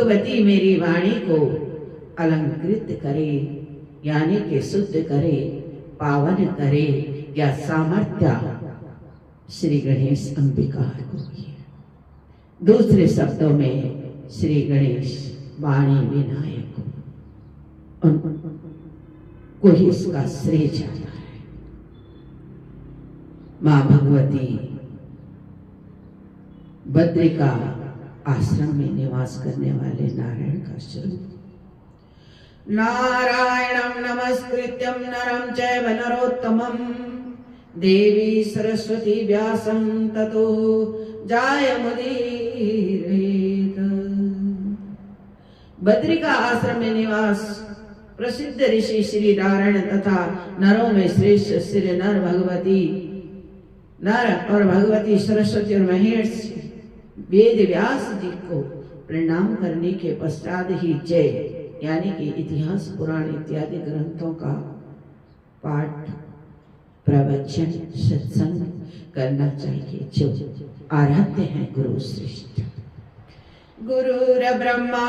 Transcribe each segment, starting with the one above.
भगवती मेरी वाणी को अलंकृत करे, यानी कि शुद्ध करे, पावन करे, या सामर्थ्य श्री गणेश अंबिका को है। दूसरे शब्दों में श्री गणेश वाणी विनायक को ही इसका श्रेय जाता है। मां भगवती बद्रिका आश्रम में निवास करने वाले नारायण का स्वरूप। नारायणं नमस्कृत्यं नरं चैव नरोत्तमं देवी सरस्वती व्यासं ततो जयमुदीरयेत्। बद्रिका आश्रम में निवास प्रसिद्ध ऋषि श्री नारायण तथा नरों में श्रेष्ठ श्री नर और भगवती सरस्वती और महेश वेद व्यास जी को प्रणाम करने के पश्चात ही जय यानी कि इतिहास पुराण इत्यादि ग्रंथों का पाठ प्रवचन सत्संग करना चाहिए जो आराध्य हैं गुरु श्रेष्ठ। गुरुर ब्रह्मा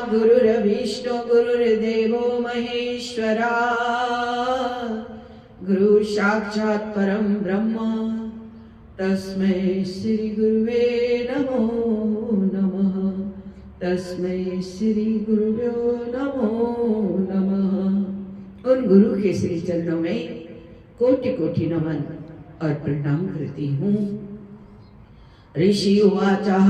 गुरुर विष्णु गुरुर्देवो महेश्वरा गुरु साक्षात् परम ब्रह्म तस्मै श्री गुरुवे नमो नमः। तस्मै श्री गुरुभ्यो नमो नमः। उन गुरु के श्री चरणों में कोटि कोटि नमन और प्रणाम करती हूँ। ऋषि उवाचः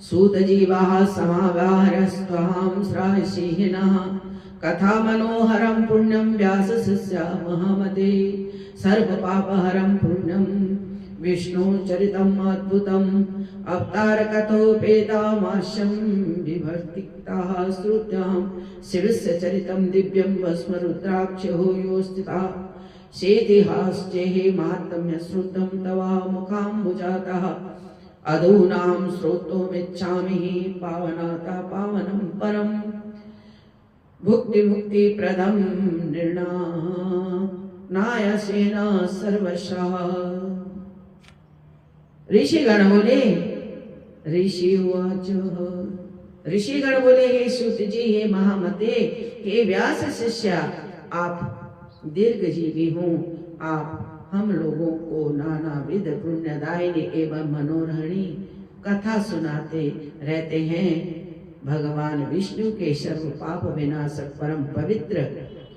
सूतजीवाः समावारस्त्वां श्रायसिंहिनः कथा मनोहरं पुण्यं व्यासशिष्या महामते सर्वपापहरं पुण्यं विष्णु चरितम् अद्भुतम् अवतार कथोपेतामाश्यं विभर्तिक्ताः श्रुत्यां शिवस्य चरितं दिव्यं भस्म रुद्राक्षो योस्थितः शेतिहास्येः माहात्म्य श्रुतं तवा मुखाम्बुजातः अधूनां श्रोतुमिच्छामि पावनाता पावनं परं भुक्ति मुक्ति प्रदं निर्णायसेन सर्वशः। ऋषिगण बोले ऋषि उवाच ऋषिगण बोले हे सूत जी हे महामते हे व्यास शिष्या आप दीर्घजीवी हूँ। आप हम लोगों को नानाविध पुण्यदायिनी एवं मनोरहणी कथा सुनाते रहते हैं। भगवान विष्णु के सर्व पाप विनाशक परम पवित्र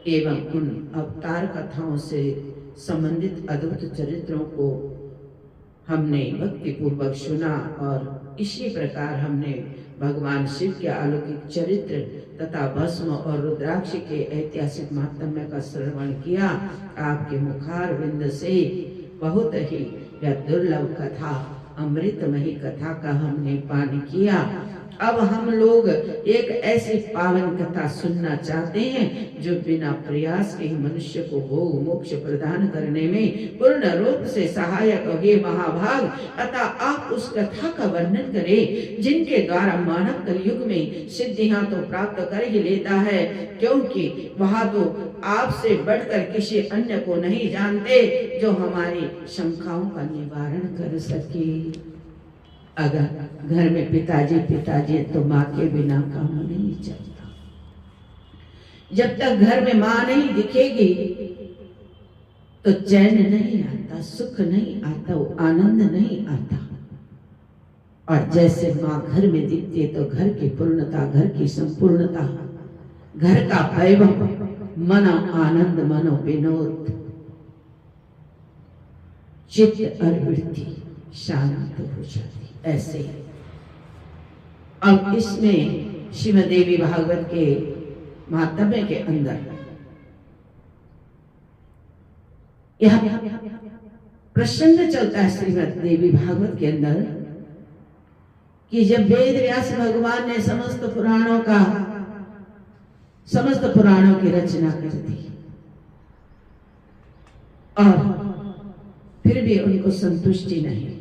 एवं उन अवतार कथाओं से संबंधित अद्भुत चरित्रों को हमने भक्ति पूर्वक सुना और इसी प्रकार हमने भगवान शिव के अलौकिक चरित्र तथा भस्म और रुद्राक्ष के ऐतिहासिक महात्म्य का श्रवण किया। आपके मुखारविंद से बहुत ही यह दुर्लभ कथा अमृतमयी कथा का हमने पान किया। अब हम लोग एक ऐसी पावन कथा सुनना चाहते हैं जो बिना प्रयास के ही मनुष्य को भोग मोक्ष प्रदान करने में पूर्ण रूप से सहायक हो। महाभाग अतः आप उस कथा का वर्णन करें जिनके द्वारा मानव कलयुग में सिद्धियां तो प्राप्त कर ही लेता है, क्योंकि वह तो आपसे बढ़कर किसी अन्य को नहीं जानते जो हमारी शंकाओं का निवारण कर सके। अगर घर में पिताजी तो माँ के बिना काम नहीं चलता। जब तक घर में माँ नहीं दिखेगी तो चैन नहीं आता, सुख नहीं आता, आनंद नहीं आता। और जैसे माँ घर में दिखती है तो घर की पूर्णता, घर की संपूर्णता, घर का वैभव, मनो आनंद, मनो विनोद, चित्त और वृत्ति शांत हो जाती। ऐसे अब इसमें श्रीमद् देवी भागवत के महात्म्य के अंदर यह प्रसंग चलता है श्रीमद् देवी भागवत के अंदर कि जब वेद व्यास भगवान ने समस्त पुराणों की रचना कर दी और फिर भी उनको संतुष्टि नहीं।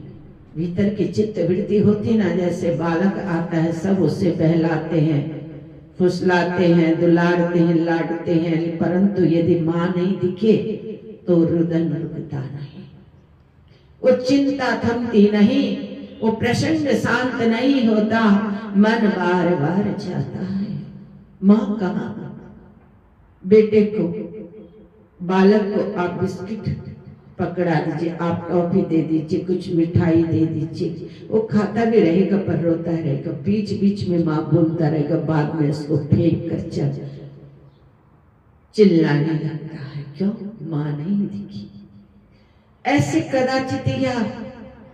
भीतर की चित्त वृत्ति होती ना, जैसे बालक आता है सब उससे बहलाते हैं, फुसलाते हैं, दुलारते हैं, लाडते हैं, परंतु यदि माँ नहीं दिखे तो रुदन रुकता नहीं, वो चिंता थमती नहीं। वो प्रसन्न शांत नहीं होता, मन बार बार चाहता है। माँ कहाँ? बेटे को, बालक को आप बिस्किट पकड़ा दीजिए, आप टॉफी दे दीजिए, कुछ मिठाई दे दीजिए, वो खाता भी रहेगा पर रोता रहेगा, बीच बीच में माँ बोलता रहेगा, बाद में उसको फेंक कर चिल्लाने लगता है। क्यों? माँ नहीं दिखी। ऐसे कदाचित या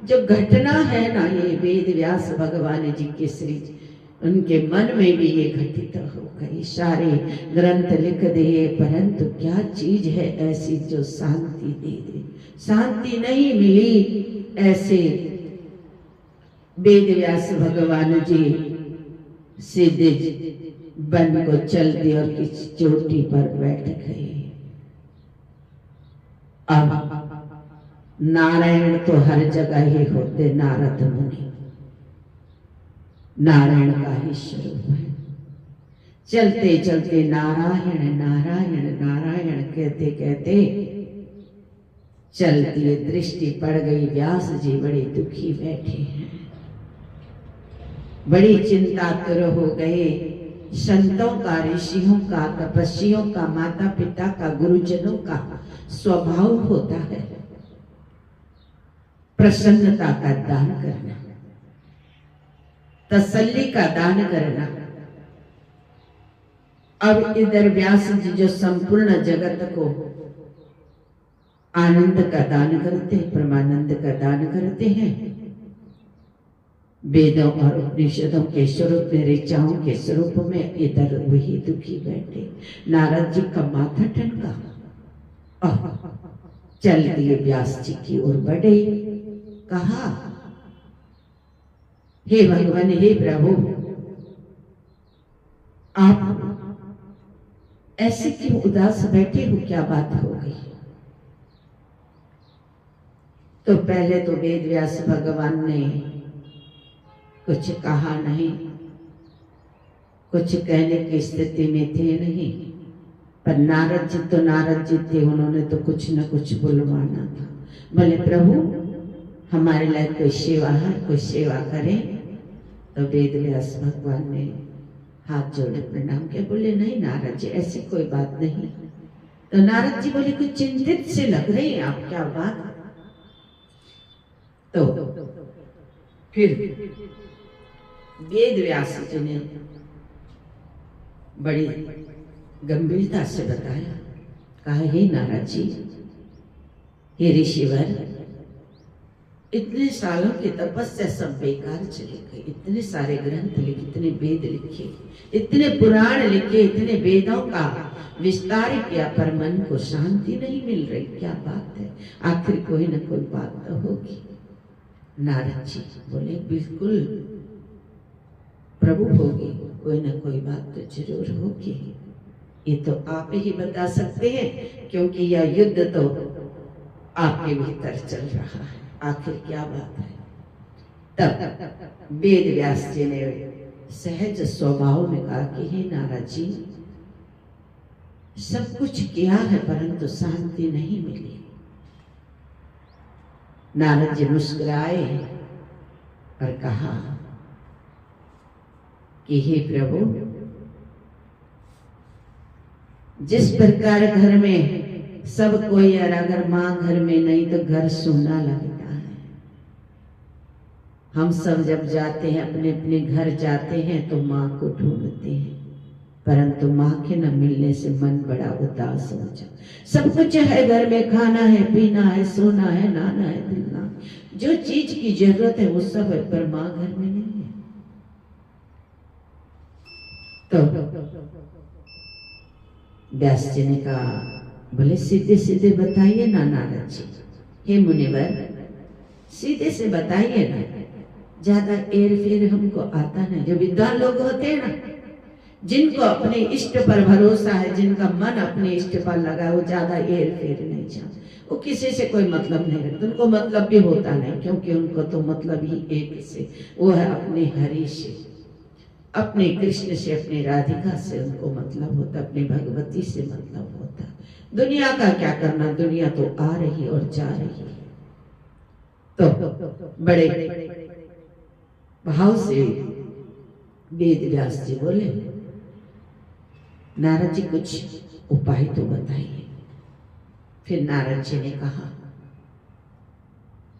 जो घटना है ना, ये वेद व्यास भगवान जी के श्री उनके मन में भी ये घटित हो गई। सारे ग्रंथ लिख दिए, परंतु क्या चीज है ऐसी जो शांति दे दे? शांति नहीं मिली। ऐसे वेद व्यास भगवान जी सीधे वन को चल दिए और किसी चोटी पर बैठ गए। अब नारायण तो हर जगह ही होते, नारद मुनि नारायण का ही स्वरूप है। चलते चलते नारायण नारायण नारायण कहते कहते चलती दृष्टि पड़ गई। व्यास जी बड़े दुखी बैठे हैं, बड़ी चिंतातुर हो गए। संतों का, ऋषियों का, तपस्वियों का, माता पिता का, गुरुजनों का स्वभाव होता है प्रसन्नता का दान करना, तसल्ली का दान करना। अब इधर व्यास जी जो संपूर्ण जगत को आनंद का दान करते हैं, परमानंद का दान करते हैं, वेदों और उपनिषदों के स्वरूप में, ऋचाओं के स्वरूप में, इधर वही दुखी बैठे। नारद जी का माथा ठनका और चल दिए व्यास जी की ओर बढ़े। कहा, हे भगवान, हे प्रभु, आप ऐसे क्यों उदास बैठे हो? क्या बात हो गई? तो पहले तो वेद व्यास भगवान ने कुछ कहा नहीं, कुछ कहने की स्थिति में थे नहीं, पर नारद जी तो नारद जी थे, उन्होंने तो कुछ न कुछ बुलवाना था। बोले, प्रभु हमारे लिए कोई सेवा है, कोई सेवा करें। तो वेद व्यास भगवान ने हाथ जोड़े प्रणाम किया। बोले, नहीं नारद जी, ऐसी कोई बात नहीं। तो नारद जी बोले, कुछ चिंतित से लग रहे हैं आप, क्या बात? तो फिर वेद व्यास जी ने बड़ी गंभीरता से बताया। कहा, हे नारद जी, हे ऋषिवर, इतने सालों की तपस्या सब बेकार चली गई। इतने सारे ग्रंथ लिखे, इतने वेद लिखे, इतने पुराण लिखे, इतने वेदों का विस्तार किया, पर मन को शांति नहीं मिल रही। क्या बात है? आखिर कोई न कोई बात तो होगी। नारद जी बोले, बिल्कुल प्रभु होगी, कोई न कोई बात तो जरूर होगी। ये तो आप ही बता सकते हैं, क्योंकि यह युद्ध तो आपके भीतर चल रहा है। आखिर क्या बात है? तब वेद व्यास जी ने सहज स्वभाव में कहा कि हे नारद जी, सब कुछ किया है परंतु शांति नहीं मिली। नारद जी मुस्कुराए और कहा कि हे प्रभु, जिस प्रकार घर में सब कोई, और अगर माँ घर में नहीं तो घर सूना लगता है। हम सब जब जाते हैं, अपने अपने घर जाते हैं तो माँ को ढूंढते हैं, परंतु माँ के न मिलने से मन बड़ा उदास हो जाता। सब कुछ है घर में, खाना है, पीना है, सोना है, नहाना है, धुलना, जो चीज की जरूरत है वो सब है, पर माँ घर में नहीं है। तो व्यास जी ने कहा, बोले सीधे सीधे बताइए ना नारद जी, हे मुनिवर, सीधे से बताइए ना, ज्यादा एर फेर हमको आता नहीं। जो विद्वान लोग होते हैं ना, जिनको अपने इष्ट पर भरोसा है, जिनका मन अपने इष्ट पर लगा, वो ज्यादा एर फेर नहीं चाहते, वो किसी से कोई मतलब नहीं रखते, उनको मतलब भी होता नहीं, क्योंकि उनको तो मतलब ही एक से, वो है अपने हरि से, अपने कृष्ण से, अपने राधिका से उनको मतलब होता, अपनी भगवती से मतलब होता। दुनिया का क्या करना, दुनिया तो आ रही और जा रही है। तो बड़े भाव से वेद व्यास जी बोले, नारद जी कुछ उपाय तो बताइए। फिर नारद जी ने कहा,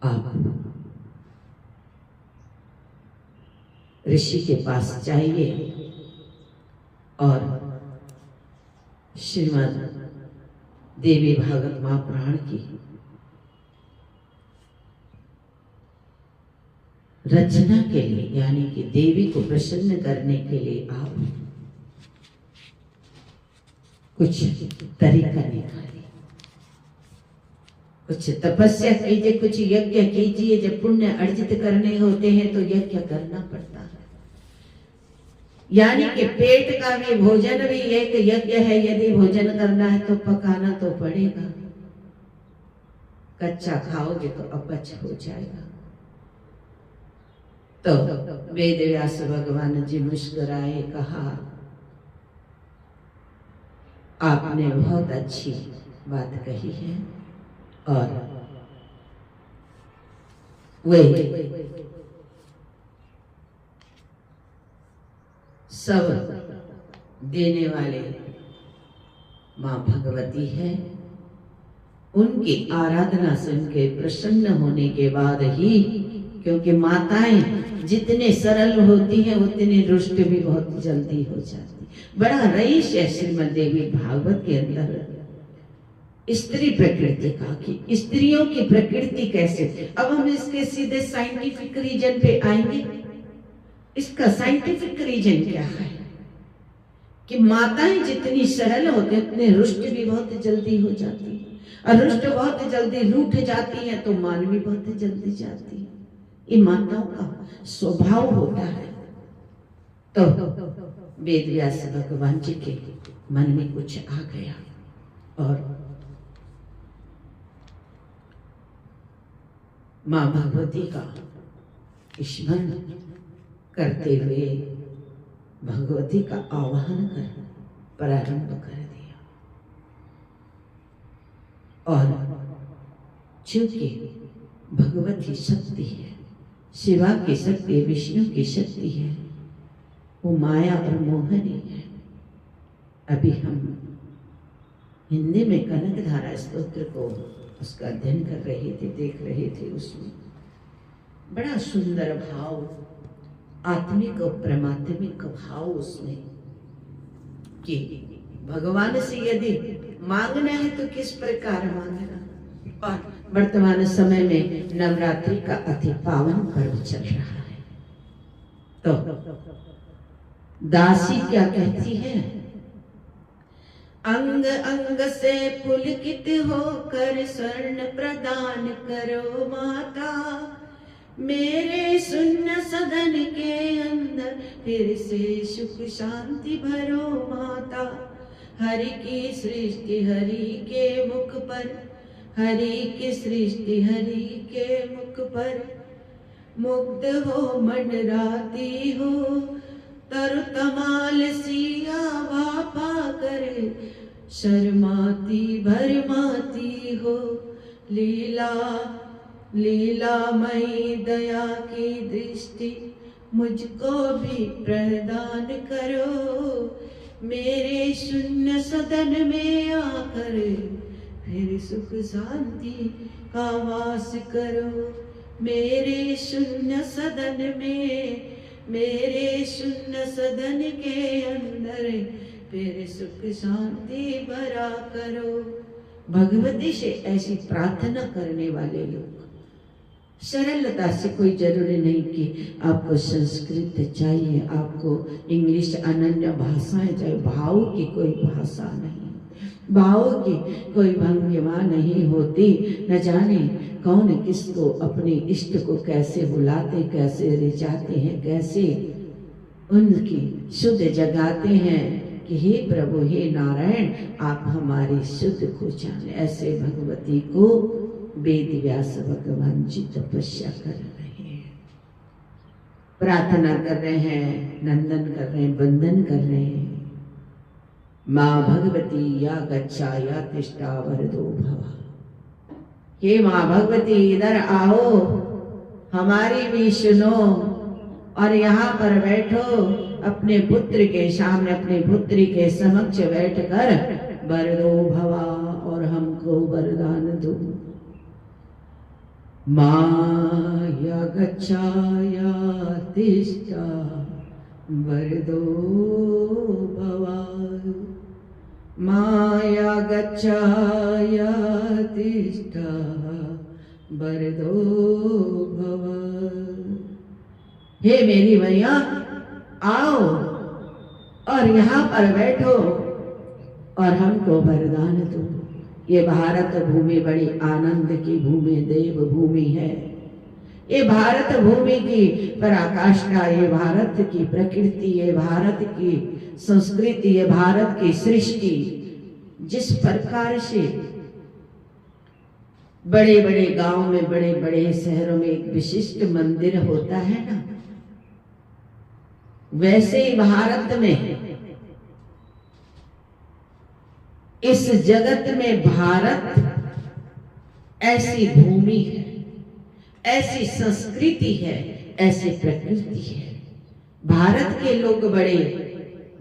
आप ऋषि के पास जाइए और श्रीमद् देवी भागवत महापुराण की रचना के लिए, यानी कि देवी को प्रसन्न करने के लिए आप कुछ तरीका निकालिए, कुछ तपस्या कीजिए, कुछ यज्ञ कीजिए। जब पुण्य अर्जित करने होते हैं तो यज्ञ करना पड़ता है, यानी कि पेट का भी भोजन भी एक यज्ञ है। यदि भोजन करना है तो पकाना तो पड़ेगा, कच्चा खाओगे तो अपच हो जाएगा। तो वेद व्यास भगवान जी मुस्कुराए, कहा, आपने बहुत अच्छी बात कही है और वही सब देने वाले माँ भगवती है। उनकी आराधना से उनके प्रसन्न होने के बाद ही, क्योंकि माताएं जितने सरल होती हैं उतनी रुष्ट भी बहुत जल्दी हो जाती। बड़ा रईस है श्रीमद् देवी भागवत के अंदर स्त्री प्रकृति का, कि स्त्रियों की प्रकृति कैसे। अब हम इसके सीधे साइंटिफिक रीजन पे आएंगे। इसका साइंटिफिक रीजन क्या है कि माताएं जितनी सरल होती हैं उतने रुष्ट भी बहुत जल्दी हो जाती है, और रुष्ट बहुत जल्दी रूठ जाती है तो मान भी बहुत जल्दी जाती है। ये माताओं का स्वभाव होता है। तो वेद व्यास भगवान जी के मन में कुछ आ गया और माँ भगवती का स्मरण करते हुए भगवती का आवाहन कर प्रारंभ कर दिया। और चूंकि भगवती शक्ति है, शिवा की शक्ति, विष्णु की शक्ति है, वो माया और मोहनी है। अभी हम हिंदी में कनकधारा स्तोत्र को उसका अध्ययन कर रहे थे, देख रहे थे। उसमें बड़ा सुंदर भाव, आत्मिक और परमात्मिक भाव उसमें, कि भगवान से यदि मांगना है तो किस प्रकार मांगना। और वर्तमान समय में नवरात्रि का अति पावन पर्व चल रहा है। तो दासी क्या कहती है, अंग अंग से पुलकित होकर स्वर्ण प्रदान करो माता, मेरे शून्य सदन के अंदर फिर से सुख शांति भरो माता। हरि की सृष्टि हरि के मुख पर, हरि की सृष्टि हरि के मुख पर, मुग्ध हो मंडराती हो, तरु तमाल सिया वापा कर, शर्माती भरमाती हो। लीला लीलामयी दया की दृष्टि मुझको भी प्रदान करो, मेरे शून्य सदन में आकर फिर सुख शांति का वास करो। मेरे शून्य सदन में, मेरे शून्य सदन के अंदर फिर सुख शांति भरा करो। भगवती से ऐसी प्रार्थना करने वाले लोग, सरलता से, कोई जरूरी नहीं कि आपको संस्कृत चाहिए, आपको इंग्लिश अनन्य भाषाएं चाहिए। भाव की कोई भाषा नहीं, भाव की कोई भंगिमा नहीं होती। न जाने कौन किसको, अपने इष्ट को कैसे बुलाते, कैसे रिझाते हैं, कैसे उनकी शुद्ध जगाते हैं कि हे प्रभु, हे नारायण, आप हमारी शुद्ध को जाने। ऐसे भगवती को वेद व्यास भगवान जी तपस्या कर रहे हैं, प्रार्थना कर रहे हैं, नंदन कर रहे हैं, वंदन कर रहे हैं। माँ भगवती या गच्छा या तिष्ठा वरदो भवा। हे माँ भगवती, इधर आओ, हमारी भी सुनो, और यहाँ पर बैठो, अपने पुत्र के सामने, अपने पुत्री के समक्ष बैठकर वर दो भवा, और हमको वरदान दो। माया गच्छाया तिष्ठा वरदो भवा, माया गच्छाया तिष्ठा वरदो भवा। हे मेरी मैया, आओ और यहाँ पर बैठो और हमको वरदान दो। ये भारत भूमि बड़ी आनंद की भूमि, देव भूमि है। ये भारत भूमि की पराकाष्ठा, ये भारत की प्रकृति, ये भारत की संस्कृति, ये भारत की सृष्टि, जिस प्रकार से बड़े बड़े गांव में, बड़े बड़े शहरों में एक विशिष्ट मंदिर होता है ना, वैसे ही भारत में, इस जगत में भारत ऐसी भूमि है, ऐसी संस्कृति है, ऐसी प्रकृति है। भारत के लोग बड़े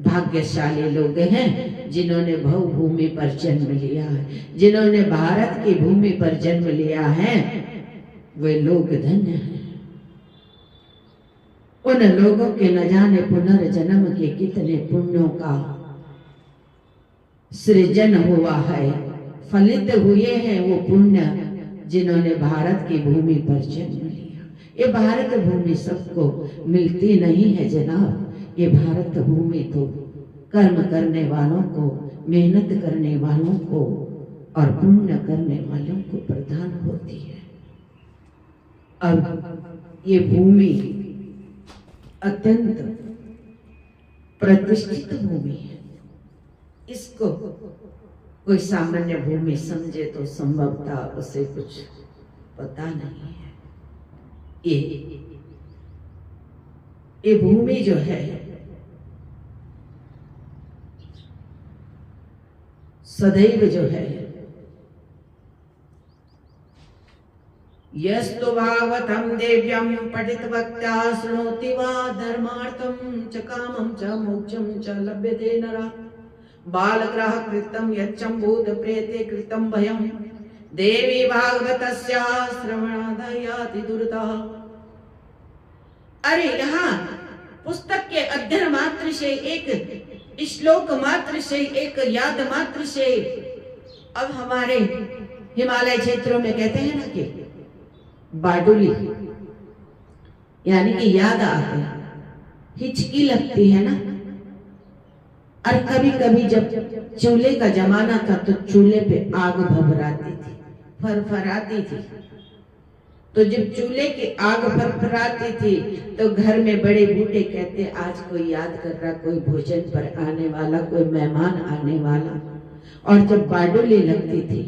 भाग्यशाली लोग हैं, जिन्होंने भूमि पर जन्म लिया है, जिन्होंने भारत की भूमि पर जन्म लिया है, वे लोग धन्य हैं। उन लोगों के न जाने पुनर्जन्म के कितने पुण्यों का सृजन हुआ है, फलित हुए हैं वो पुण्य, जिन्होंने भारत की भूमि पर जन्म लिया। ये भारत भूमि सबको मिलती नहीं है जनाब। ये भारत भूमि तो कर्म करने वालों को, मेहनत करने वालों को और पुण्य करने वालों को प्रदान होती है। अब ये भूमि अत्यंत प्रतिष्ठित भूमि है। इसको कोई सामान्य भूमि समझे तो संभवतः उसे कुछ पता नहीं है। ये भूमि जो है सदैव जो है, यस्तु भागवतं देव्यं पठितवक्ता शृणोति वा धर्मार्थं च कामं च मोक्षं च लभ्यते नरा। बालग्रह कृतं यच्चम्भूत प्रेते कृतं भयं, देवी भागवतस्या श्रवणादयाति दुर्तः। अरे यहाँ पुस्तक के अध्ययन मात्र से, एक श्लोक मात्र से, एक याद मात्र से, अब हमारे हिमालय क्षेत्रों में कहते हैं ना कि बाडुली, यानी कि याद आते हैं, हिचकी लगती है ना। और कभी कभी जब चूल्हे का जमाना था तो चूल्हे पे आग भभराती थी, फरफराती थी। तो जब चूल्हे की आग फरफराती थी तो घर में बड़े बूढ़े कहते, आज कोई याद कर रहा, कोई भोजन पर आने वाला, कोई मेहमान आने वाला। और जब बाडुली लगती थी,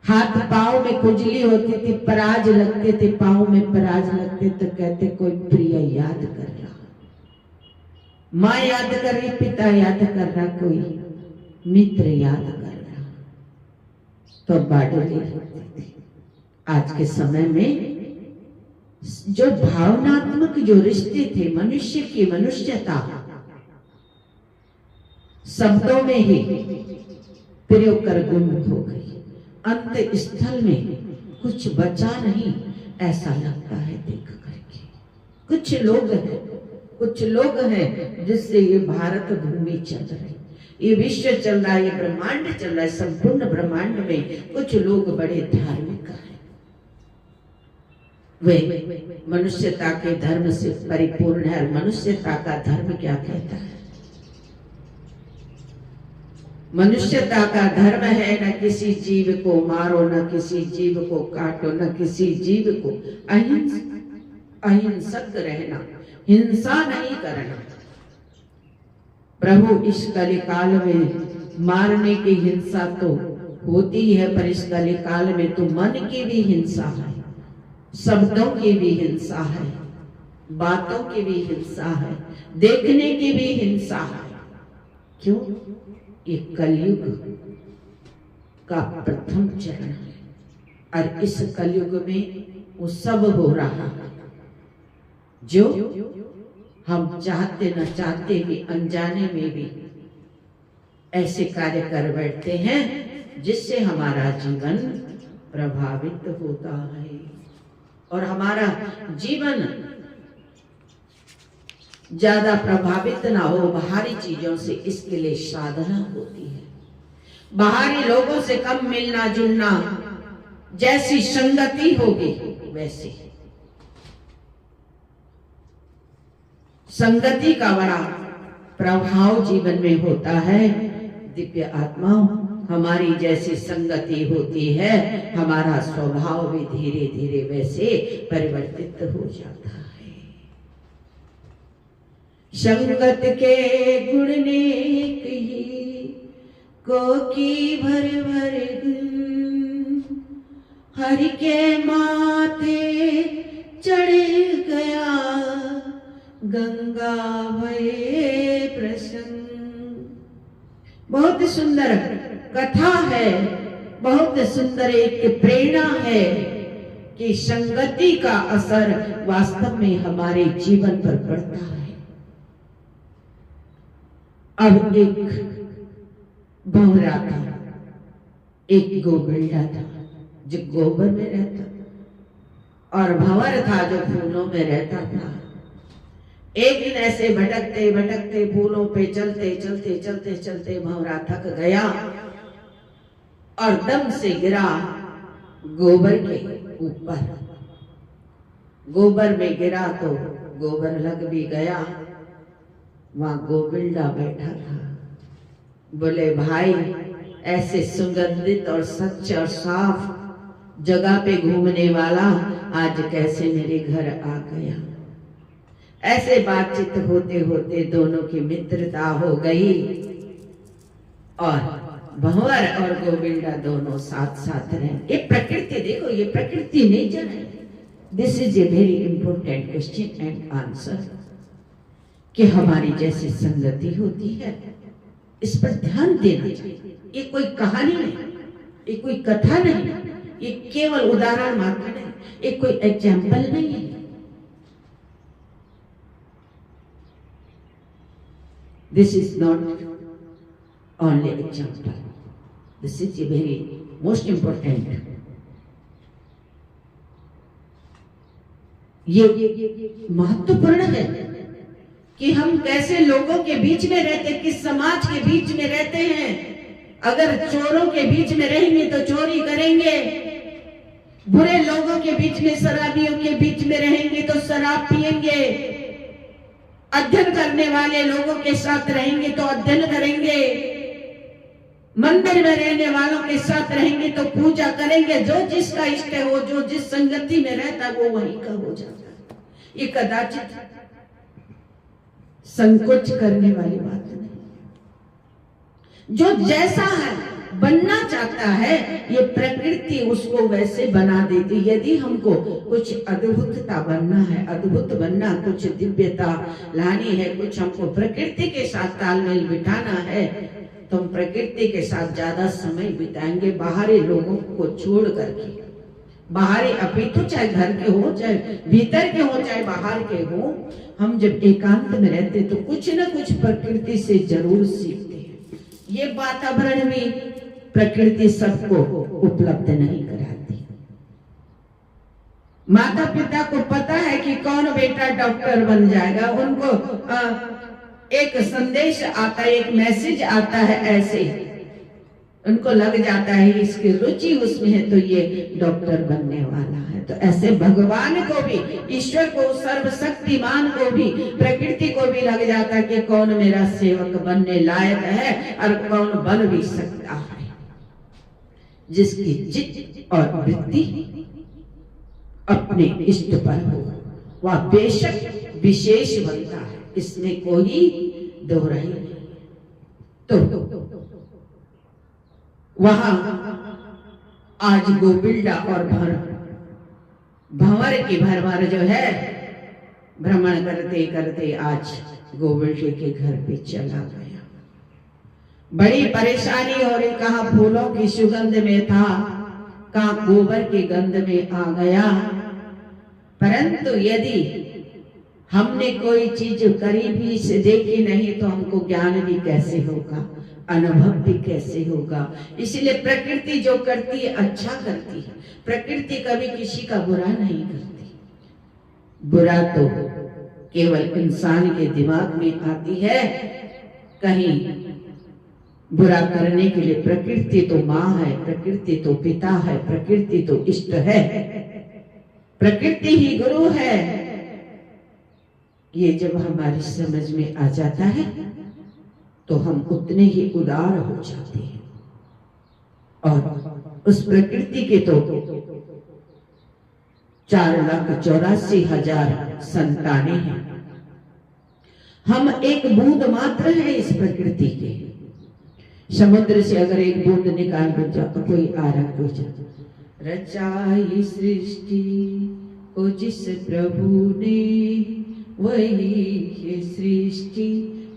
हाथ पांव में खुजली होती थी, पराज लगते थे, पांव में पराज लगते, तो कहते कोई प्रिय याद कर रहा, माँ याद कर रही, पिता याद कर रहा, कोई मित्र याद कर रहा। तो बाडुली लगती थी। आज के समय में जो भावनात्मक जो रिश्ते थे, मनुष्य की मनुष्यता शब्दों में ही प्रयोग कर गुम हो गई। अंत स्थल में कुछ बचा नहीं, ऐसा लगता है देख करके। कुछ लोग हैं जिससे ये भारत भूमि चल रही, ये विश्व चल रहा है, ये ब्रह्मांड चल रहा है। संपूर्ण ब्रह्मांड में कुछ लोग बड़े धार्मिक हैं, वे मनुष्यता के धर्म से परिपूर्ण है। मनुष्यता का धर्म क्या कहता है? मनुष्यता का धर्म है न किसी जीव को मारो, न किसी जीव को काटो, न किसी जीव को अहिंसक रहना, हिंसा नहीं करना। प्रभु इस कलिकाल में मारने की हिंसा तो होती है, पर इस कलिकाल में तो मन की भी हिंसा है, शब्दों की भी हिंसा है, बातों की भी हिंसा है, देखने की भी हिंसा है। क्यों? ये कलयुग का प्रथम चरण है और इस कलयुग में वो सब हो रहा है। जो हम चाहते न चाहते भी, अनजाने में भी ऐसे कार्य कर बैठते हैं जिससे हमारा जीवन प्रभावित होता है और हमारा जीवन ज्यादा प्रभावित ना हो बाहरी चीजों से, इसके लिए साधना होती है। बाहरी लोगों से कम मिलना जुलना, जैसी संगति होगी वैसी संगति का बड़ा प्रभाव जीवन में होता है। दिव्य आत्मा हमारी जैसी संगति होती है, हमारा स्वभाव भी धीरे धीरे वैसे परिवर्तित हो जाता है। संगत के गुण नेक ही को की भर भर गुण, हरि के माथे चढ़ गया गंगा भये प्रसन्न। बहुत सुंदर कथा है, बहुत सुंदर एक प्रेरणा है कि संगति का असर वास्तव में हमारे जीवन पर पड़ता है। अब एक भंवरा था, एक गोबिल्डा था जो गोबर में रहता और भंवर था जो फूलों में रहता था। एक दिन ऐसे भटकते भटकते फूलों पे चलते चलते चलते चलते भंवरा थक गया और दम से गिरा गोबर के ऊपर। गोबर में गिरा तो गोबर लग भी गया। वहां गोबिल्डा बैठा था। बोले भाई, ऐसे सुगंधित और स्वच्छ और साफ जगह पे घूमने वाला आज कैसे मेरे घर आ गया। ऐसे बातचीत होते होते दोनों की मित्रता हो गई और भंवर और गोबिल्डा दोनों साथ साथ रहे। ये प्रकृति, देखो ये प्रकृति नेचर है। This is a very important question and answer कि हमारी जैसी संगति होती है, इस पर ध्यान देना चाहिए। ये कोई कहानी नहीं, ये कोई कथा नहीं, ये केवल उदाहरण मात्र नहीं, ये कोई एग्जाम्पल नहीं है। This is not only example. This is a very most important. ये महत्वपूर्ण है कि हम कैसे लोगों के बीच में रहते, किस समाज के बीच में रहते हैं। अगर चोरों के बीच में रहेंगे तो चोरी करेंगे, बुरे लोगों के बीच में, शराबियों के बीच में रहेंगे तो शराब पिएंगे, अध्ययन करने वाले लोगों के साथ रहेंगे तो अध्ययन करेंगे, मंदिर में रहने वालों के साथ रहेंगे तो पूजा करेंगे। जो जिसका इष्ट है, वो जो जिस संगति में रहता है वो वहीं का हो जाता है। ये कदाचित संकोच करने वाली बात नहीं। जो जैसा है बनना चाहता है, ये प्रकृति उसको वैसे बना देती। यदि हमको कुछ अद्भुतता बनना है, अद्भुत बनना, कुछ दिव्यता लानी है, कुछ हमको प्रकृति के साथ तालमेल बिठाना है, तो हम प्रकृति के साथ ज्यादा समय बिताएंगे बाहरी लोगों को छोड़ करके। बाहरी अपितु चाहे घर के हो, चाहे भीतर के हो, चाहे बाहर के हो, हम जब एकांत में रहते तो कुछ न कुछ प्रकृति से जरूर सीखते हैं। ये वातावरण में प्रकृति सबको उपलब्ध नहीं कराती। माता पिता को पता है कि कौन बेटा डॉक्टर बन जाएगा, उनको एक संदेश आता है, एक मैसेज आता है, ऐसे उनको लग जाता है इसकी रुचि उसमें है तो ये डॉक्टर बनने वाला है। तो ऐसे भगवान को भी, ईश्वर को, सर्वशक्तिमान को भी, प्रकृति को भी लग जाता है कि कौन मेरा सेवक बनने लायक है और कौन बन भी सकता है। जिसकी चित्त और वृत्ति अपने इष्ट पर हो वह बेशक विशेष बनता है, इसमें कोई दोहराई नहीं। तो वहां आज गोबिल्डा और भंवर की भरभर जो है भ्रमण करते करते आज गोबिल्डे के घर पे चला गया। बड़ी परेशानी हो रही, कहाँ फूलों की सुगंध में था, कहाँ गोबर की गंध में आ गया। परंतु यदि हमने कोई चीज करीबी से देखी नहीं तो हमको ज्ञान भी कैसे होगा, अनुभव भी कैसे होगा। इसलिए प्रकृति जो करती है अच्छा करती है। प्रकृति कभी किसी का बुरा नहीं करती। बुरा तो केवल इंसान के दिमाग में आती है। कहीं बुरा करने के लिए प्रकृति तो माँ है, प्रकृति तो पिता है, प्रकृति तो इष्ट है, प्रकृति ही गुरु है। ये जब हमारी समझ में आ जाता है तो हम उतने ही उदार हो जाते हैं। और उस प्रकृति के तो 4,84,000 संतानें हैं। हम एक बूंद मात्र है इस प्रकृति के। समुद्र से अगर एक बूंद निकाल बचा तो कोई आ रहा कोई जा। रचाई सृष्टि को जिस प्रभु ने, वही ये सृष्टि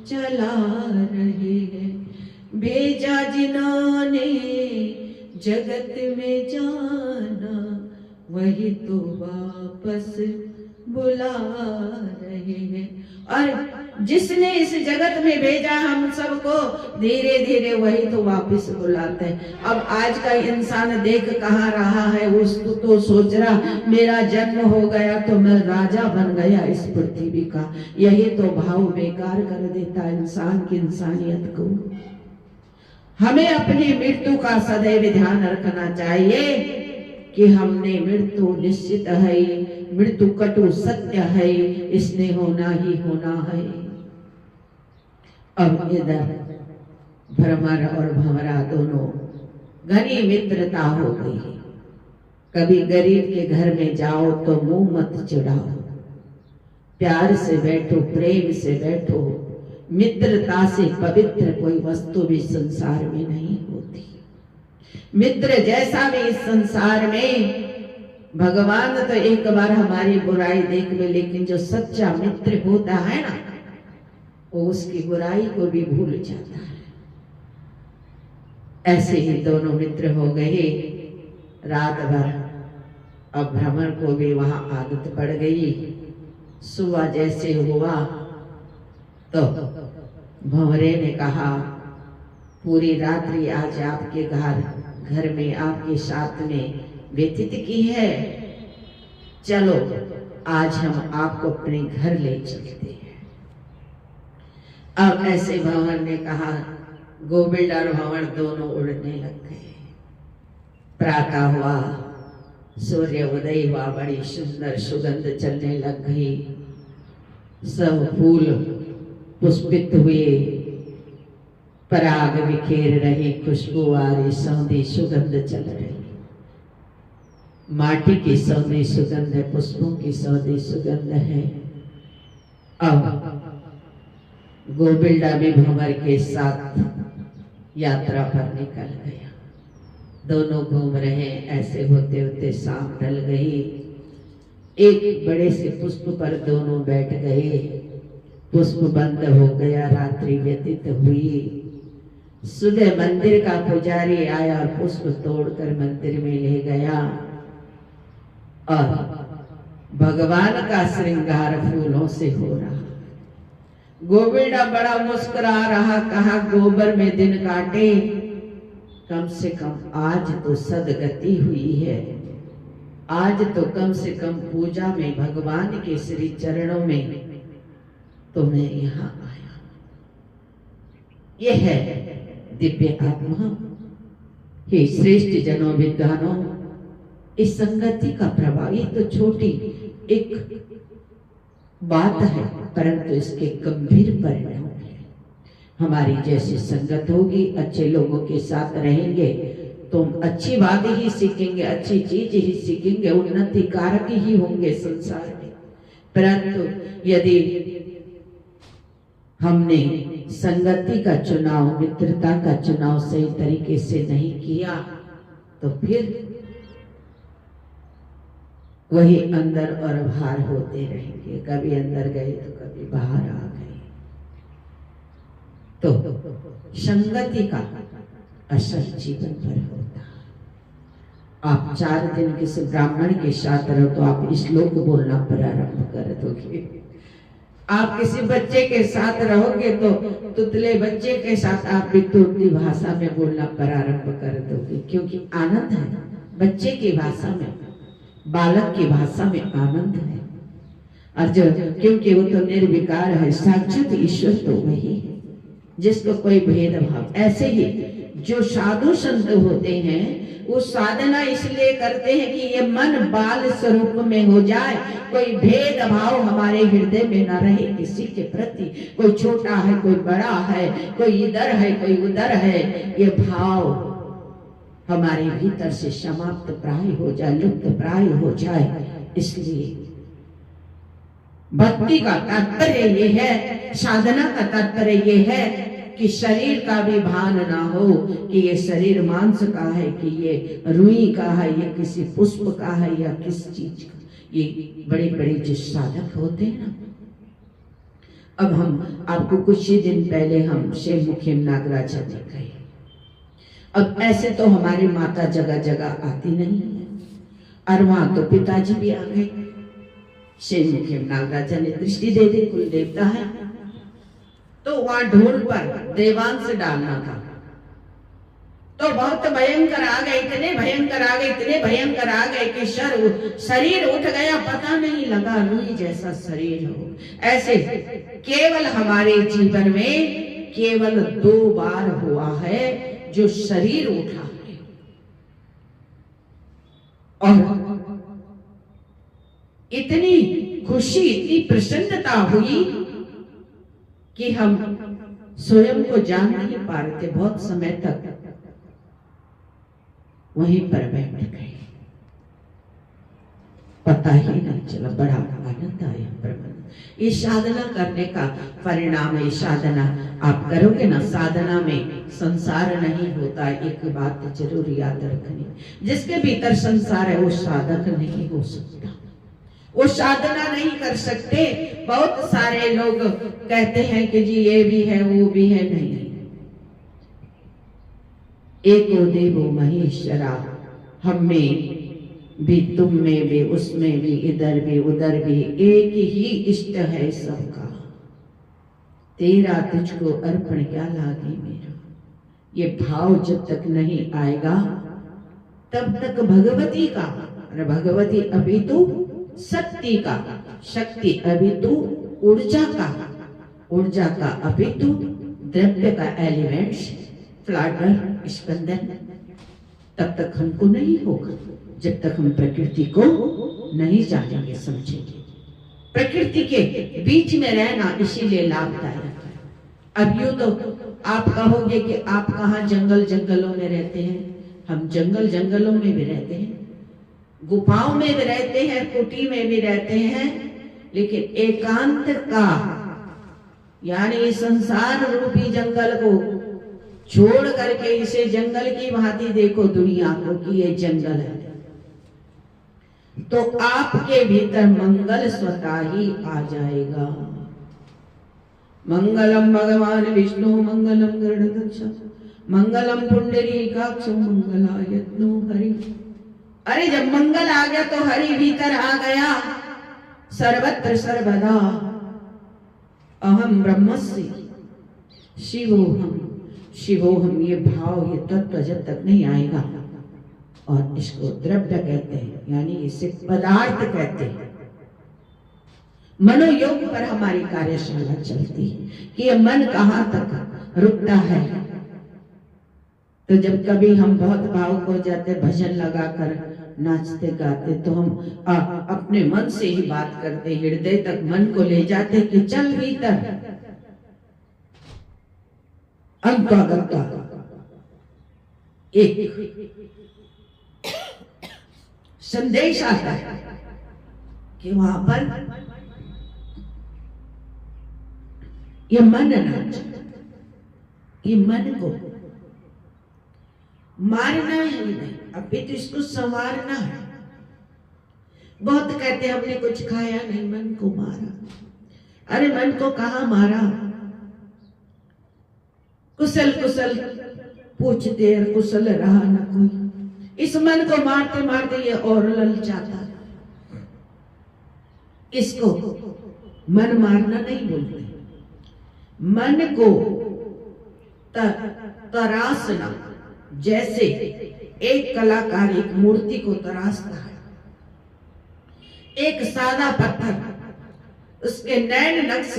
चला रहे हैं। भेजा जिन्होंने जगत में जाना, वही तो वापस बुला रहे हैं। और जिसने इस जगत में भेजा हम सबको, धीरे धीरे वही तो वापस बुलाते हैं। अब आज का इंसान देख कहाँ रहा है, उसको तो सोच रहा मेरा जन्म हो गया तो मैं राजा बन गया इस पृथ्वी का। यही तो भाव बेकार कर देता इंसान की इंसानियत को। हमें अपनी मृत्यु का सदैव ध्यान रखना चाहिए कि हमने मृत्यु निश्चित है, मृत्यु कटु सत्य है, इसने होना ही होना है। अब इधर भ्रमर और भंवरा दोनों घनी मित्रता हो गई। कभी गरीब के घर में जाओ तो मुंह मत चिढ़ाओ, प्यार से बैठो, प्रेम से बैठो। मित्रता से पवित्र कोई वस्तु भी संसार में नहीं होती। मित्र जैसा भी इस संसार में, भगवान तो एक बार हमारी बुराई देख ले, लेकिन जो सच्चा मित्र होता है ना, वो उसकी बुराई को भी भूल जाता है। ऐसे ही दोनों मित्र हो गए रात भर। अब भ्रमर को भी वहां आदत पड़ गई। सुबह जैसे हुआ तो भंवरे ने कहा, पूरी रात्रि आज आपके घर में आपके साथ में व्यतीत की है, चलो आज हम आपको अपने घर ले चलते हैं। अब ऐसे भंवर ने कहा, गोविंद और भंवर दोनों उड़ने लग गए। प्रातः हुआ, सूर्य उदय हुआ, बड़ी सुंदर सुगंध चलने लग गई। सब फूल पुष्पित हुए, पराग बिखेर रही, खुशबू आ रही, सौंधी सुगंध चल रही। माटी की सौंधी सुगंध है, पुष्पों की सौंधी सुगंध है। अब गोबिल्डा भी भंवर के साथ यात्रा पर निकल गया। दोनों घूम रहे हैं। ऐसे होते होते शाम ढल गई। एक बड़े से पुष्प पर दोनों बैठ गए। पुष्प बंद हो गया, रात्रि व्यतीत हुई। सुबह मंदिर का पुजारी आया और पुष्प तोड़कर मंदिर में ले गया और भगवान का श्रृंगार फूलों से हो रहा। गोविंदा बड़ा मुस्कुरा रहा, कहा गोबर में दिन काटे, कम से कम आज तो सदगति हुई है। आज तो कम से कम पूजा में भगवान के श्री चरणों में तो मैं यहाँ आया। यह है दिव्य आत्मा। हे श्रेष्ठ जनों, विद्वानों, इस संगति का प्रभाव, ये तो छोटी एक बात है, परंतु इसके गंभीर परिणाम है। हमारी जैसी संगत होगी, अच्छे लोगों के साथ रहेंगे तो अच्छी बात ही सीखेंगे, अच्छी चीज ही सीखेंगे, उन्नति कारक ही होंगे संसार में। परंतु यदि हमने संगति का चुनाव, मित्रता का चुनाव सही तरीके से नहीं किया तो फिर वही अंदर और बाहर होते रहेंगे। कभी अंदर गए तो कभी बाहर आ गए। तो संगति का असर जीवन पर होता है। आप 4 दिन किसी ब्राह्मण के साथ रहो तो आप श्लोक बोलना प्रारंभ कर दोगे। आप किसी बच्चे के साथ रहोगे तो तुतले बच्चे के साथ आप भी तुतली भाषा में बोलना प्रारंभ कर दोगे, क्योंकि आनंद है बच्चे की भाषा में, बालक की भाषा में आनंद है। और जो क्योंकि वो तो निर्विकार है, साक्षात ईश्वर तो वही है जिसको कोई भेदभाव। ऐसे ही जो साधु संत होते हैं वो साधना इसलिए करते हैं कि ये मन बाल स्वरूप में हो जाए, कोई भेदभाव हमारे हृदय में न रहे किसी के प्रति, कोई छोटा है कोई बड़ा है, कोई इधर है कोई उधर है, ये भाव हमारे भीतर से समाप्त प्राय हो जाए, लुप्त प्राय हो जाए। इसलिए भक्ति का तात्पर्य ये है, साधना का तात्पर्य ये है कि शरीर का भी भान ना हो कि ये शरीर मांस का है, कि ये रुई का है, ये किसी पुष्प का है या किस चीज का। ये बड़े बड़े जो साधक होते हैं ना, अब हम आपको कुछ ही दिन पहले हम शिव मुखी नागराजा ने कहे, अब ऐसे तो हमारी माता जगह जगह आती नहीं है, और वहां तो पिताजी भी आ गए। शिव मुखी नागराजा ने दृष्टि दे दी, कुल देवता है, तो वहां ढोल पर देवांश डालना था, तो बहुत भयंकर आ गए, इतने भयंकर आ गए, इतने भयंकर आ गए कि शरीर उठ गया, पता नहीं लगा रुई जैसा शरीर हो। ऐसे केवल हमारे जीवन में केवल 2 बार हुआ है जो शरीर उठा है, और इतनी खुशी इतनी प्रसन्नता हुई कि हम स्वयं को जान नहीं पा रहे थे। बहुत समय तक वहीं पर बैठ गए, पता ही नहीं चला, बड़ा आनंद आया। ब्रह्म ये साधना करने का परिणाम है। साधना आप करोगे ना, साधना में संसार नहीं होता। एक बात जरूर याद रखनी, जिसके भीतर संसार है वो साधक नहीं हो सकता, वो साधना नहीं कर सकते। बहुत सारे लोग कहते हैं कि जी ये भी है वो भी है, नहीं। एको देवो महेश्वरा, हम में भी, तुम में भी, उसमें भी, इधर भी उधर भी, एक ही इष्ट है सबका, तेरा तुझको अर्पण क्या लागे मेरा। ये भाव जब तक नहीं आएगा तब तक भगवती का, भगवती अभी तो शक्ति का, शक्ति अभी तो ऊर्जा का, ऊर्जा का अभी तो द्रव्य का एलिमेंट्स, फ्लाटर, स्पंदन, तब तक हमको नहीं होगा जब तक हम प्रकृति को नहीं जानेंगे, समझेंगे। प्रकृति के बीच में रहना इसीलिए लाभदायक है। अब यूं तो आप कहोगे कि आप कहाँ जंगल जंगलों में रहते हैं, हम जंगल जंगलों में भी रहते हैं, गुफाओं में भी रहते हैं, कुटी में भी रहते हैं, लेकिन एकांत का यानी संसार रूपी जंगल को छोड़ करके इसे जंगल की भांति देखो दुनिया को कि ये जंगल है, तो आपके भीतर मंगल स्वतः ही आ जाएगा। मंगलम भगवान विष्णु मंगलम गरुड़ध्वज मंगलम पुंडरीकाक्ष मंगलायतनो हरि। अरे जब मंगल आ गया तो हरि भीतर आ गया। सर्वत्र सर्वदा अहम ब्रह्मस्य शिवोहम, शिवोहम, ये भाव ये तत्व जब तक नहीं आएगा, और इसको द्रव्य कहते हैं, यानी इसे पदार्थ कहते हैं। मनोयोग पर हमारी कार्यशाला चलती है कि ये मन कहाँ तक रुकता है। तो जब कभी हम बहुत भावुक हो जाते, भजन लगाकर नाचते गाते, तो हम अपने मन से ही बात करते, हृदय तक मन को ले जाते कि चल भीतर, अंतर्गता एक संदेश आता है कि वहां पर ये मन नाच, ये मन को मारना ही नहीं, अभी तो इसको संवारना है। बहुत कहते हैं हमने कुछ खाया नहीं, मन को मारा। अरे मन को कहाँ मारा? कुशल कुशल पूछते और कुशल रहा ना कोई। इस मन को मारते मारते ये और ललचाता, इसको मन मारना नहीं बोलते, मन को तराशना। जैसे एक कलाकार एक मूर्ति को तराशता है, एक सादा पत्थर उसके नैन नक्श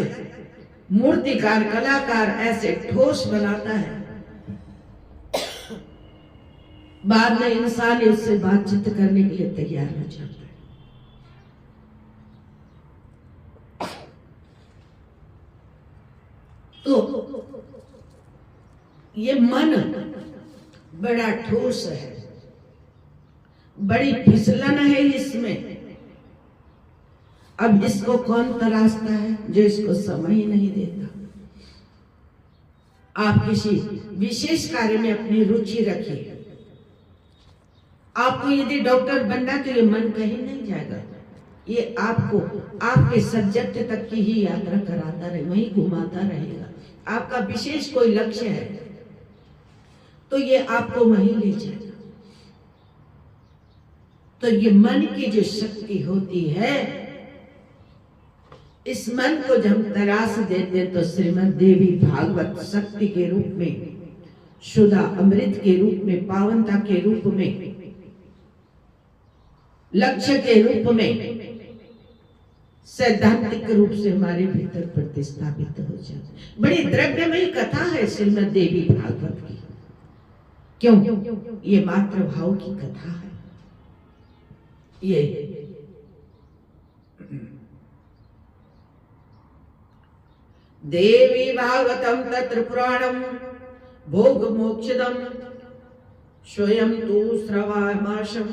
मूर्तिकार कलाकार ऐसे ठोस बनाता है, बाद में इंसान उससे बातचीत करने के लिए तैयार हो जाता है। तो ये मन बड़ा ठोस है, बड़ी फिसलन है इसमें। अब इसको कौन तराशता है? जो इसको समय ही नहीं देता। आप किसी विशेष कार्य में अपनी रुचि रखिए। आपको यदि डॉक्टर बनना तो ये मन कहीं नहीं जाएगा, ये आपको आपके सब्जेक्ट तक की ही यात्रा कराता रहे, वहीं घुमाता रहेगा। आपका विशेष कोई लक्ष्य है तो ये आपको वहीं ले जाएगा। तो ये मन की जो शक्ति होती है, इस मन को जब हम तराश देते तो श्रीमद् देवी भागवत शक्ति के रूप में, शुद्ध अमृत के रूप में, पावनता के रूप में, लक्ष्य के रूप में, सैद्धांतिक रूप से हमारे भीतर प्रतिस्थापित हो जाए। बड़ी द्रव्यमयी कथा है श्रीमद् देवी भागवत की। क्यों? ये मात्र भाव की कथा है। ये देवी भागवतम तत्र पुराणम भोग मोक्षदम स्वयं तु श्रवामाशम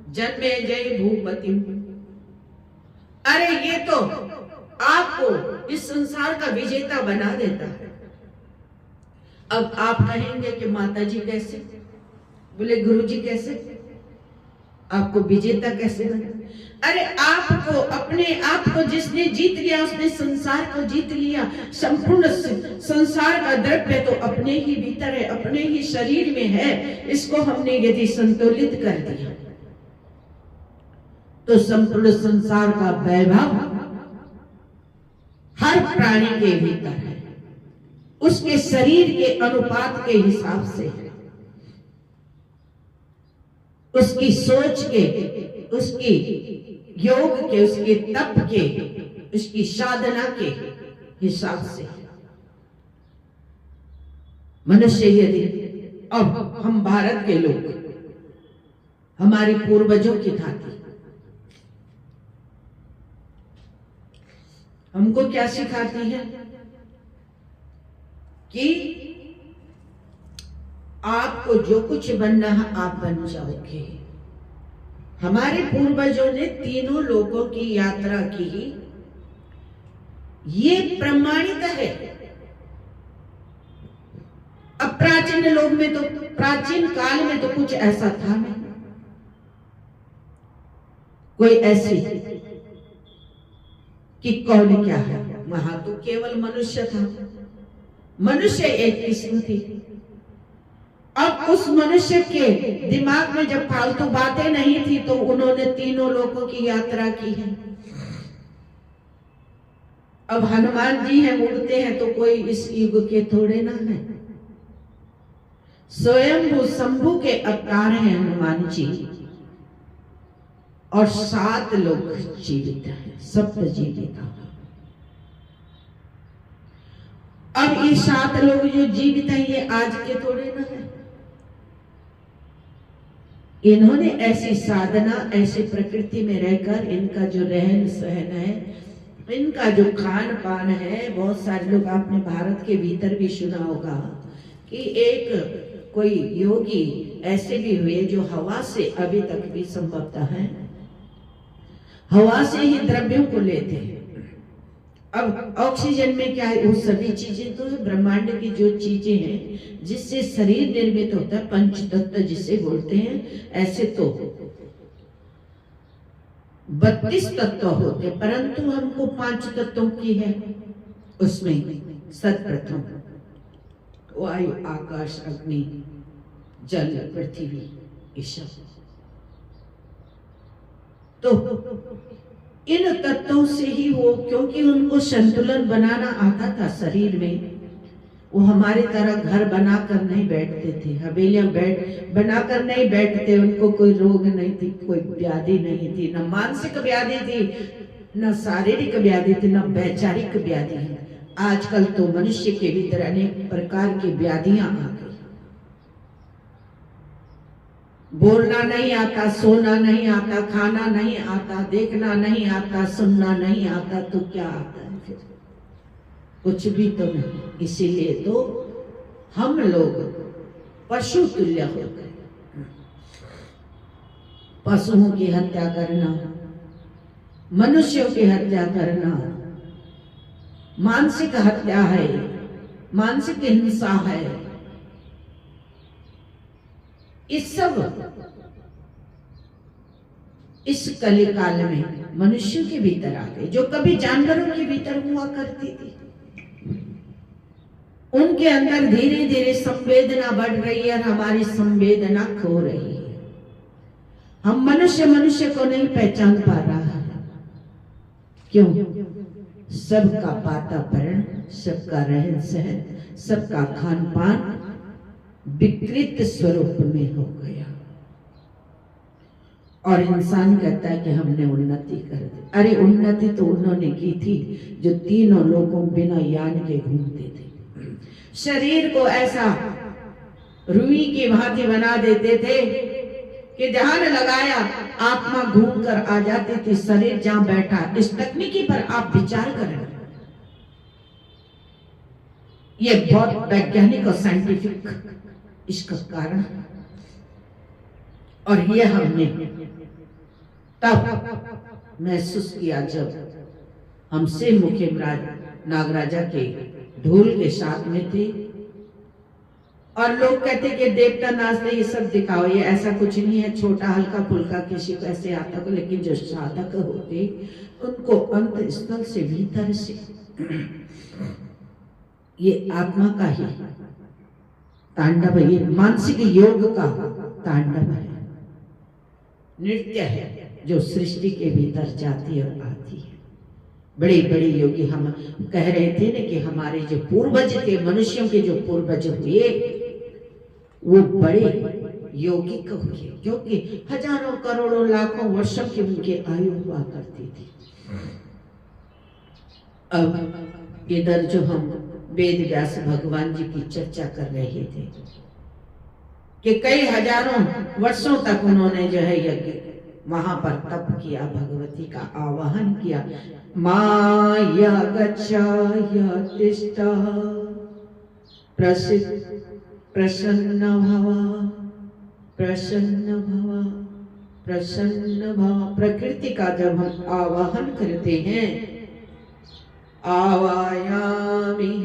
जन्मे जय भूपति। अरे ये तो आपको इस संसार का विजेता बना देता है। अब आप कहेंगे कि माता जी कैसे? बोले गुरु जी कैसे? आपको विजेता कैसे बना? अरे आपको, अपने आप को जिसने जीत लिया उसने संसार को जीत लिया। संपूर्ण संसार का द्रव्य तो अपने ही भीतर है, अपने ही शरीर में है। इसको हमने यदि संतुलित कर दिया तो संपूर्ण संसार का वैभव हर प्राणी के भीतर है, उसके शरीर के अनुपात के हिसाब से है, उसकी सोच के, उसकी योग के, उसके तप के, उसकी साधना के हिसाब से। मनुष्य यदि, अब हम भारत के लोग हमारे पूर्वजों की भांति हमको क्या सिखाती है कि आपको जो कुछ बनना है आप बन जाओगे। हमारे पूर्वजों ने तीनों लोकों की यात्रा की, ये प्रमाणित है। अब प्राचीन लोग में तो, प्राचीन काल में तो कुछ ऐसा था नहीं, कोई ऐसी कि कौन क्या है। वहां तो केवल मनुष्य था, मनुष्य एक किस्म थी। अब उस मनुष्य के दिमाग में जब फालतू बातें नहीं थी तो उन्होंने तीनों लोकों की यात्रा की है। अब हनुमान जी हैं, उड़ते हैं, तो कोई इस युग के थोड़े ना है। स्वयं शंभु के अवतार हैं हनुमान जी, और 7 लोग जीवित हैं, सप्त जीवित। अब ये 7 लोग जो जीवित हैं ये आज के थोड़े ना है। इन्होंने ऐसी साधना, ऐसी प्रकृति में रहकर, इनका जो रहन सहन है, इनका जो खान पान है, बहुत सारे लोग आपने भारत के भीतर भी सुना होगा कि एक कोई योगी ऐसे भी हुए जो हवा से, अभी तक भी संभवतः है, हवा से ही द्रव्यों को लेते हैं। अब ऑक्सीजन में क्या है, वो सभी चीजें तो है, ब्रह्मांड की जो चीजें हैं जिससे शरीर निर्मित होता है, पंच तत्व जिसे बोलते हैं, ऐसे तो 32 तत्व होते, परंतु हमको 5 तत्वों की है। उसमें सर्वप्रथम वायु, आकाश, अग्नि, जल, पृथ्वी, ईश्वर। तो इन तत्वों से ही वो, क्योंकि उनको संतुलन बनाना आता था शरीर में, वो हमारे तरह घर बनाकर नहीं बैठते थे, हवेलियां बनाकर नहीं बैठते। उनको कोई रोग नहीं थी, कोई व्याधि नहीं थी, न मानसिक व्याधि थी, न शारीरिक व्याधि थी, न वैचारिक व्याधि है। आजकल तो मनुष्य के भीतर अनेक प्रकार की व्याधियां आ गई। बोलना नहीं आता, सोना नहीं आता, खाना नहीं आता, देखना नहीं आता, सुनना नहीं आता, तो क्या आता है फिर? कुछ भी तो नहीं। इसीलिए तो हम लोग पशु तुल्य हो गए। पशुओं की हत्या करना, मनुष्यों की हत्या करना, मानसिक हत्या है, मानसिक हिंसा है। इस सब इस कलिकाल में मनुष्यों के भीतर आ गए, जो कभी जानवरों के भीतर हुआ करती थी। उनके अंदर धीरे धीरे संवेदना बढ़ रही है और हमारी संवेदना खो रही है। हम मनुष्य को नहीं पहचान पा रहा है। क्यों? सबका वातावरण, सबका रहन सहन, सबका खान पान विकृत स्वरूप में हो गया और इंसान कहता है कि हमने उन्नति कर दी। अरे उन्नति तो उन्होंने की थी जो तीनों लोगों बिना यान के घूमते थे। शरीर को ऐसा रुई की भांति बना देते थे कि ध्यान लगाया, आत्मा घूम कर आ जाती थी, शरीर जहां बैठा। इस तकनीकी पर आप विचार करें, ये बहुत वैज्ञानिक और साइंटिफिक इसका कारण। और ये हमने तब महसूस किया जब हम से मुखे नागराजा के ढोल के साथ में थे और लोग कहते कि देवता नाचते, ये सब दिखाओ, ये ऐसा कुछ नहीं है, छोटा हल्का फुल्का किसी को ऐसे आता को। लेकिन जो साधक होते उनको अंत स्थल से, भीतर से ये आत्मा का ही तांडव, ये मानसिक योग का तांडव है, नृत्य है जो सृष्टि के भीतर जाती और आती है। बड़े बड़े योगी हम कह रहे थे ना कि हमारे जो पूर्वज थे, मनुष्यों के जो पूर्वज हुए वो बड़े यौगिक हुए, क्योंकि हजारों करोड़ों लाखों वर्षों की उनकी आयु हुआ करती थी। अब इधर जो हम वेद व्यास भगवान जी की चर्चा कर रहे थे कि कई हजारों वर्षों तक उन्होंने जो है यज्ञ वहां पर तप किया, भगवती का आवाहन किया। माया गच्छाय तिष्ठा प्रसन्न भव, प्रसन्न भव, प्रसन्न भव। प्रकृति का जब हम आवाहन करते हैं, आवायामि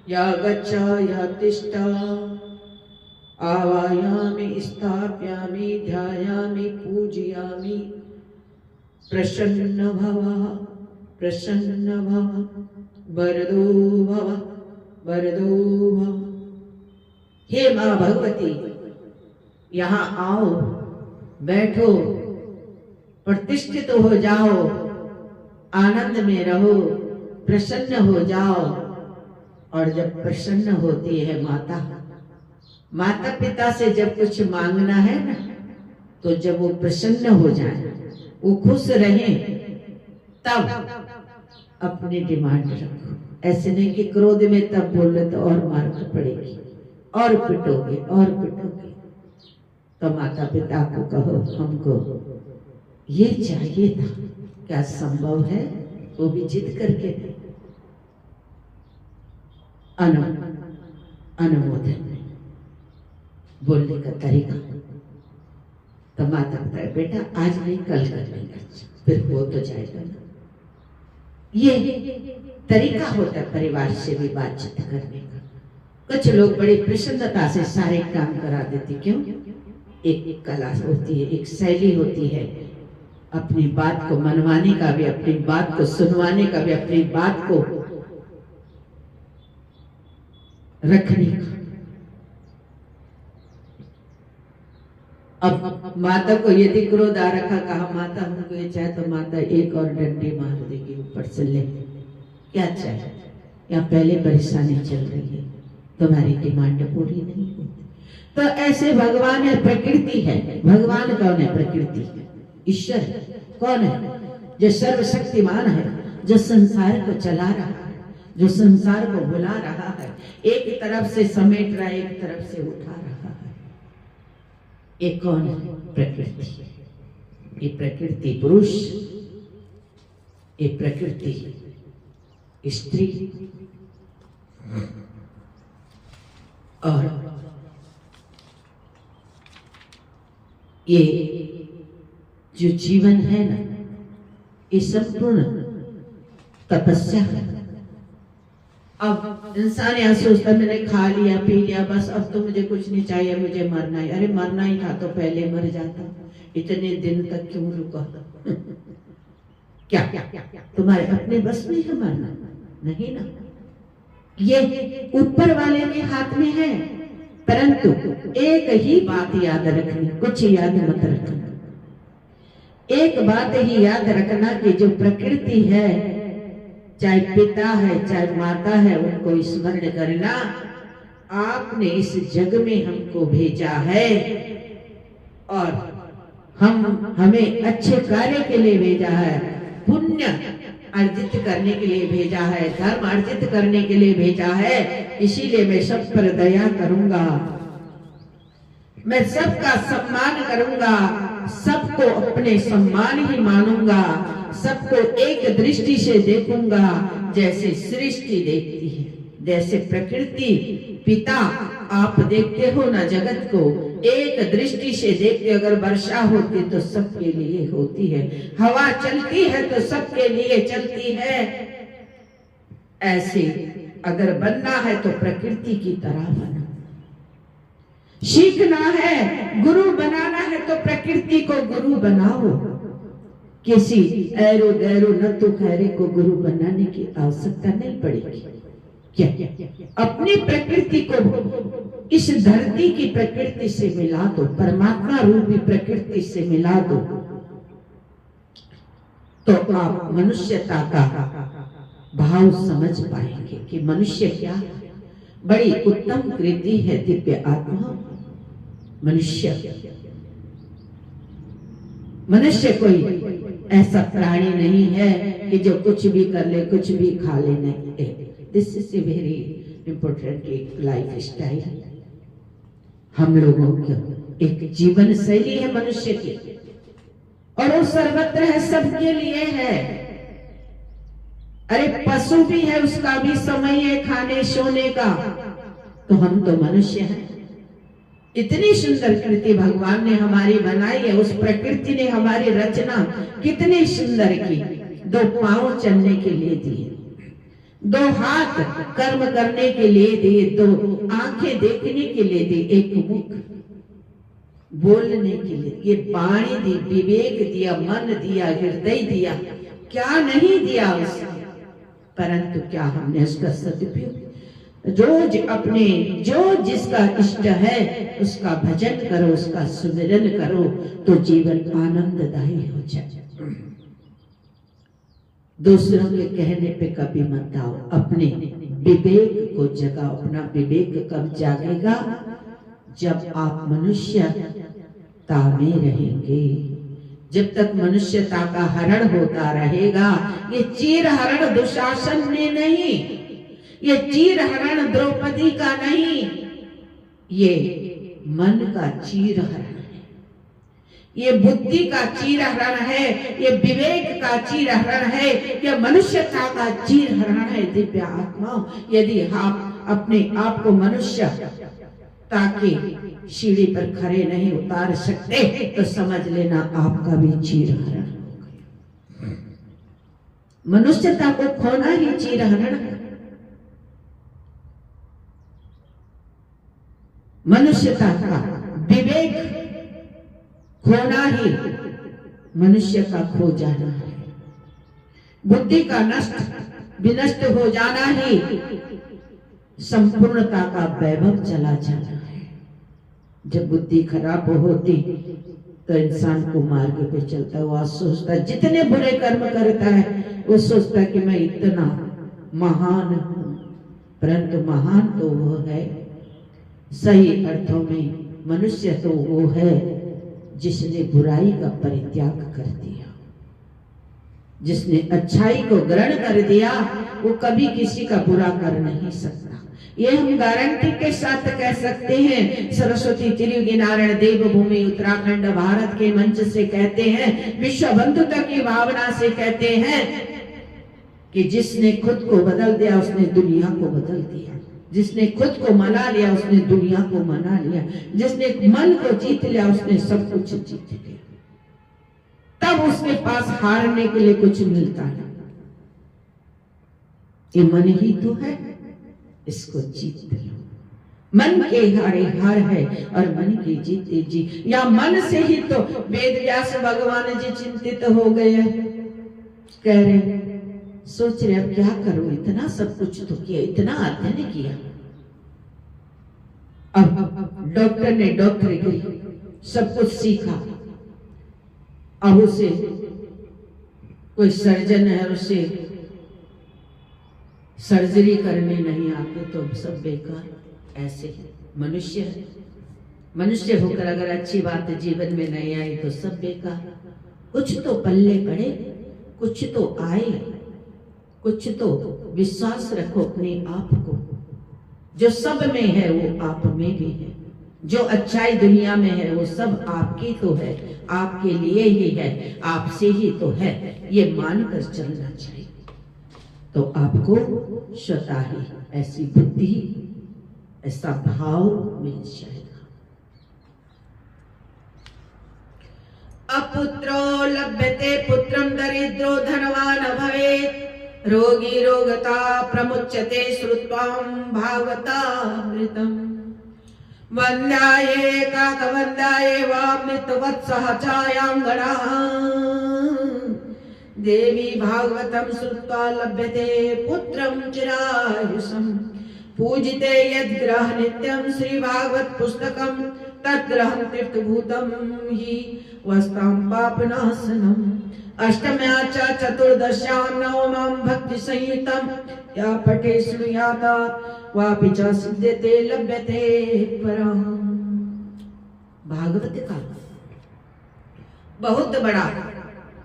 या गच्छाय तिष्ठा, आवायामि स्थाप्यामि ध्यायामि पूजयामि, प्रसन्न भव, प्रसन्न भव, वरदो भव, वरदो भव। हे मां भगवती, यहाँ आओ, बैठो, प्रतिष्ठित हो जाओ, आनंद में रहो, प्रसन्न हो जाओ। और जब प्रसन्न होती है माता, माता पिता से जब कुछ मांगना है ना, तो जब वो प्रसन्न हो जाए, वो खुश रहे, तब अपनी डिमांड रखो। ऐसे नहीं कि क्रोध में तब बोले तो और मार पड़ेगी और पिटोगे और पिटोगे। तो माता पिता को कहो हमको ये चाहिए था, क्या संभव है? वो भी जिद करके अनुमोदन बोलने का तरीका। तो माता पिता बेटा आज नहीं कल कर लेंगे, फिर हो तो जाएगा ना। ये तरीका होता है परिवार से भी बातचीत करने का। कुछ लोग बड़ी प्रसन्नता से सारे काम करा देते, क्यों? एक कला होती है, एक शैली होती है, अपनी बात को मनवाने का भी, अपनी बात को सुनवाने का भी, अपनी बात को रखने का। अब माता को यदि क्रोध आ रखा, कहा माता हमको ये चाहे, तो माता एक और डंडी मार देगी ऊपर से, ले क्या चाहे, या पहले परेशानी चल रही है, तुम्हारी डिमांड पूरी नहीं होती। तो ऐसे भगवान है, प्रकृति है। भगवान कौन है? प्रकृति है, ईश्वर कौन है? जो सर्वशक्तिमान है, जो संसार को चला रहा है, जो संसार को बुला रहा है, एक तरफ से समेट रहा है, एक तरफ से उठा रहा है। ये कौन है? प्रकृति। ये प्रकृति पुरुष, ये प्रकृति स्त्री, और ये जो जीवन है ना, ये संपूर्ण तपस्या है। अब इंसान यहाँ सोचता मैंने खा लिया पी लिया, बस अब तो मुझे कुछ नहीं चाहिए, मुझे मरना ही। अरे मरना ही था तो पहले मर जाता, इतने दिन तक क्यों रुका? क्या तुम्हारे अपने बस में है मरना? नहीं ना, ये ऊपर वाले के हाथ में है। परंतु एक ही बात याद रखनी, कुछ याद मत रखना। एक बात ही याद रखना कि जो प्रकृति है, चाहे पिता है चाहे माता है, उनको स्मरण करना। आपने इस जग में हमको भेजा है और हमें अच्छे कार्य के लिए भेजा है, पुण्य अर्जित करने के लिए भेजा है, धर्म अर्जित करने के लिए भेजा है। इसीलिए मैं सब पर दया करूंगा, मैं सबका सम्मान करूंगा, सबको अपने सम्मान ही मानूंगा, सबको एक दृष्टि से देखूंगा जैसे सृष्टि देखती है, जैसे प्रकृति पिता आप देखते हो ना जगत को, एक दृष्टि से देखते। अगर वर्षा होती तो सबके लिए होती है, हवा चलती है तो सबके लिए चलती है। ऐसे अगर बनना है तो प्रकृति की तरह बनो। सीखना है, गुरु बनाना है तो प्रकृति को गुरु बनाओ। किसी ऐरो गैरो नत्थु खैरे को गुरु बनाने की आवश्यकता नहीं पड़ेगी। क्या अपनी प्रकृति को इस धरती की प्रकृति से मिला दो, परमात्मा रूपी प्रकृति से मिला दो, तो आप मनुष्यता का भाव समझ पाएंगे कि मनुष्य क्या है। बड़ी उत्तम कृति है दिव्य आत्मा मनुष्य कोई ऐसा प्राणी नहीं है कि जो कुछ भी कर ले, कुछ भी खा ले। नहीं, this is a very important life style. हम लोगों की एक जीवन शैली है मनुष्य की, और वो सर्वत्र है, सबके लिए है। अरे पशु भी है, उसका भी समय है खाने सोने का, तो हम तो मनुष्य हैं। इतनी सुंदर कृति भगवान ने हमारी बनाई है, उस प्रकृति ने हमारी रचना कितनी सुंदर की। 2 पांव चलने के लिए दिए, 2 हाथ कर्म करने के लिए दिए, 2 आंखें देखने के लिए दी, 1 मुख बोलने के लिए, ये वाणी दी, विवेक दिया, मन दिया, हृदय दिया, क्या नहीं दिया उसने। परंतु क्या हमने उसका सदुपयोग? रोज अपने जो जिसका इष्ट है उसका भजन करो, उसका सुमिरन करो, तो जीवन आनंददायी हो जाए। दूसरों के कहने पे कभी मत आओ, अपने विवेक को जगाओ। अपना विवेक कब जागेगा? जब आप मनुष्यता में रहेंगे। जब तक मनुष्यता का हरण होता रहेगा, ये चीर हरण दुशासन ने नहीं, ये चीर हरण द्रौपदी का नहीं, ये मन का चीर हरण है, ये बुद्धि का चीर हरण है, ये विवेक का चीर हरण है, ये मनुष्यता का चीर हरण है। दिव्य आत्माओं, यदि आप अपने आप को मनुष्य ताकि सीढ़ी पर खड़े नहीं उतार सकते, तो समझ लेना आपका भी चीर हरण हो गया। मनुष्यता को खोना ही चीर हरण है। मनुष्यता का विवेक खोना ही मनुष्य का खो जाना है। बुद्धि का विनष्ट हो जाना ही संपूर्णता का वैभव चला जाना है। जब बुद्धि खराब होती तो इंसान को मार्ग पे चलता है। वो सोचता है, जितने बुरे कर्म करता है वो सोचता है कि मैं इतना महान हूं, परंतु महान तो वो है, सही अर्थों में मनुष्य तो वो है जिसने बुराई का परित्याग कर दिया, जिसने अच्छाई को ग्रहण कर दिया, वो कभी किसी का बुरा कर नहीं सकता। ये हम गारंटी के साथ कह सकते हैं। सरस्वती त्रियुगी नारायण देवभूमि उत्तराखंड भारत के मंच से कहते हैं, विश्व बंधुता की भावना से कहते हैं कि जिसने खुद को बदल दिया उसने दुनिया को बदल दिया, जिसने खुद को मना लिया उसने दुनिया को मना लिया, जिसने मन को जीत लिया उसने सब कुछ जीत लिया। तब उसके पास हारने के लिए कुछ मिलता है। ये मन ही तो है, इसको जीत लो। मन के हारे हार है और मन की जीते जी। या मन से ही तो वेद व्यास भगवान जी चिंतित हो गए, कह रहे, सोच रहे अब क्या करूं, इतना सब कुछ तो किया, इतना अध्ययन किया। अब डॉक्टर ने डॉक्टरी सब कुछ सीखा, अब उसे कोई सर्जन है, उसे सर्जरी करने नहीं आते तो सब बेकार। ऐसे ही मनुष्य है, मनुष्य होकर अगर अच्छी बात जीवन में नहीं आई तो सब बेकार। कुछ तो पल्ले पड़े, कुछ तो आए, कुछ तो विश्वास रखो अपने आप को। जो सब में है वो आप में भी है, जो अच्छाई दुनिया में है वो सब आपकी तो है, आपके लिए ही है, आपसे ही तो है, ये मानकर चलना चाहिए। तो आपको स्वतः ही ऐसी बुद्धि, ऐसा भाव मिल जाएगा। अपुत्रो लभ्यते पुत्रम दरिद्रो धनवान भवेत्, रोगी रोगता प्रमुच्यते श्रुत्वां भागवतामृतम्। वन्द्याये काकवन्द्याये वामृतवत्सः छायांगणाः, देवी भागवतं श्रुत्वा लभ्यते पुत्रं चिरायुषम्। पूजिते यद्ग्रह नित्यं श्री भागवत पुस्तकं, तद्ग्रहं तीर्थभूतं हि वस्तां पापनाशनम्। अष्टम्या च चतुर्दश्यां नवमां भक्ति संयुतं, या पठे शृणुयात् वापि च सिद्ध्यते लभ्यते परम्। भागवत का बहुत बड़ा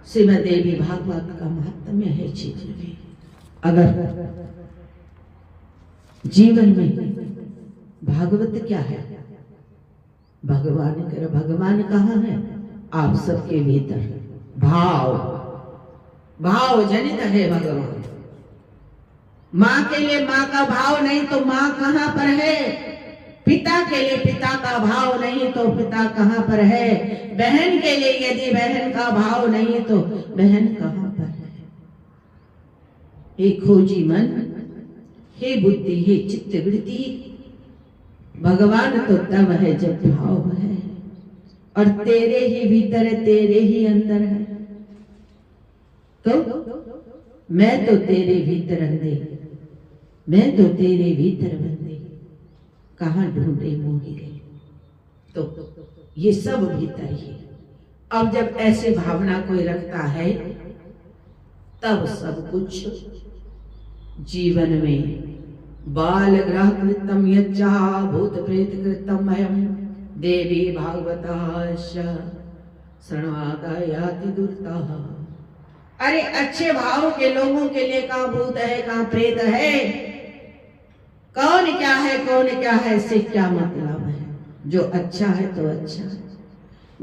श्रीमद् देवी भागवत का महात्म्य है जीवन में। अगर जीवन में भागवत क्या है, भगवान कर, भगवान कहाँ है? आप सबके भीतर भाव, भाव जनित है भगवान। माँ के लिए माँ का भाव नहीं तो माँ कहाँ पर है? पिता के लिए पिता का भाव नहीं तो पिता कहाँ पर है? बहन के लिए यदि बहन का भाव नहीं तो बहन कहाँ पर है? हे खोजी मन, हे बुद्धि, हे चित्त वृत्ति, भगवान तो तब है जब भाव है, और तेरे ही भीतर है, तेरे ही अंदर है। तो मैं तो तेरे भीतर अंदे, मैं तो तेरे भीतर बंदे, कहाँ ढूंढे मोही गए। तो ये सब भीतर ही। अब जब ऐसे भावना कोई रखता है तब सब कुछ जीवन में बाल ग्रह कृतम यज्जा भूत प्रेत कृतम अयम देवी भागवताश शृण्वादायाति दुर्तः। अरे अच्छे भाव के लोगों के लिए कहाँ भूत है, कहाँ प्रेत है, कौन क्या है, कौन क्या है, इससे क्या मतलब है? जो अच्छा है तो अच्छा है।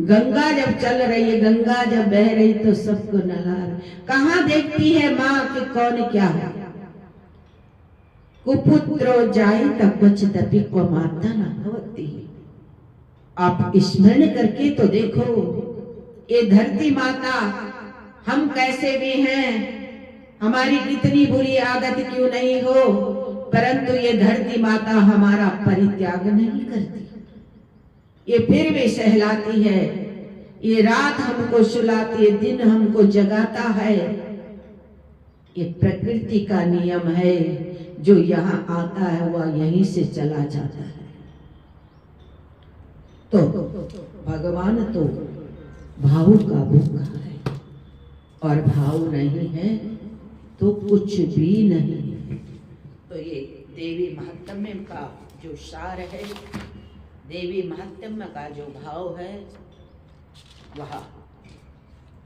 गंगा जब चल रही है, गंगा जब बह रही तो सबको नला रही। कहाँ देखती है माँ कि कौन क्या है? कुपुत्रो जाई तब कुछ दपी को माता न होती। आप स्मरण करके तो देखो, ये धरती माता हम कैसे भी हैं, हमारी कितनी बुरी आदत क्यों नहीं हो, परंतु ये धरती माता हमारा परित्याग नहीं करती। ये फिर भी सहलाती है, ये रात हमको सुलाती है, दिन हमको जगाता है। ये प्रकृति का नियम है, जो यहाँ आता है वह यहीं से चला जाता है। तो भगवान तो भाव का भूखा है, और भाव नहीं है तो कुछ भी नहीं है। तो ये देवी महात्म्य का जो सार है, देवी महात्म्य का जो भाव है, वह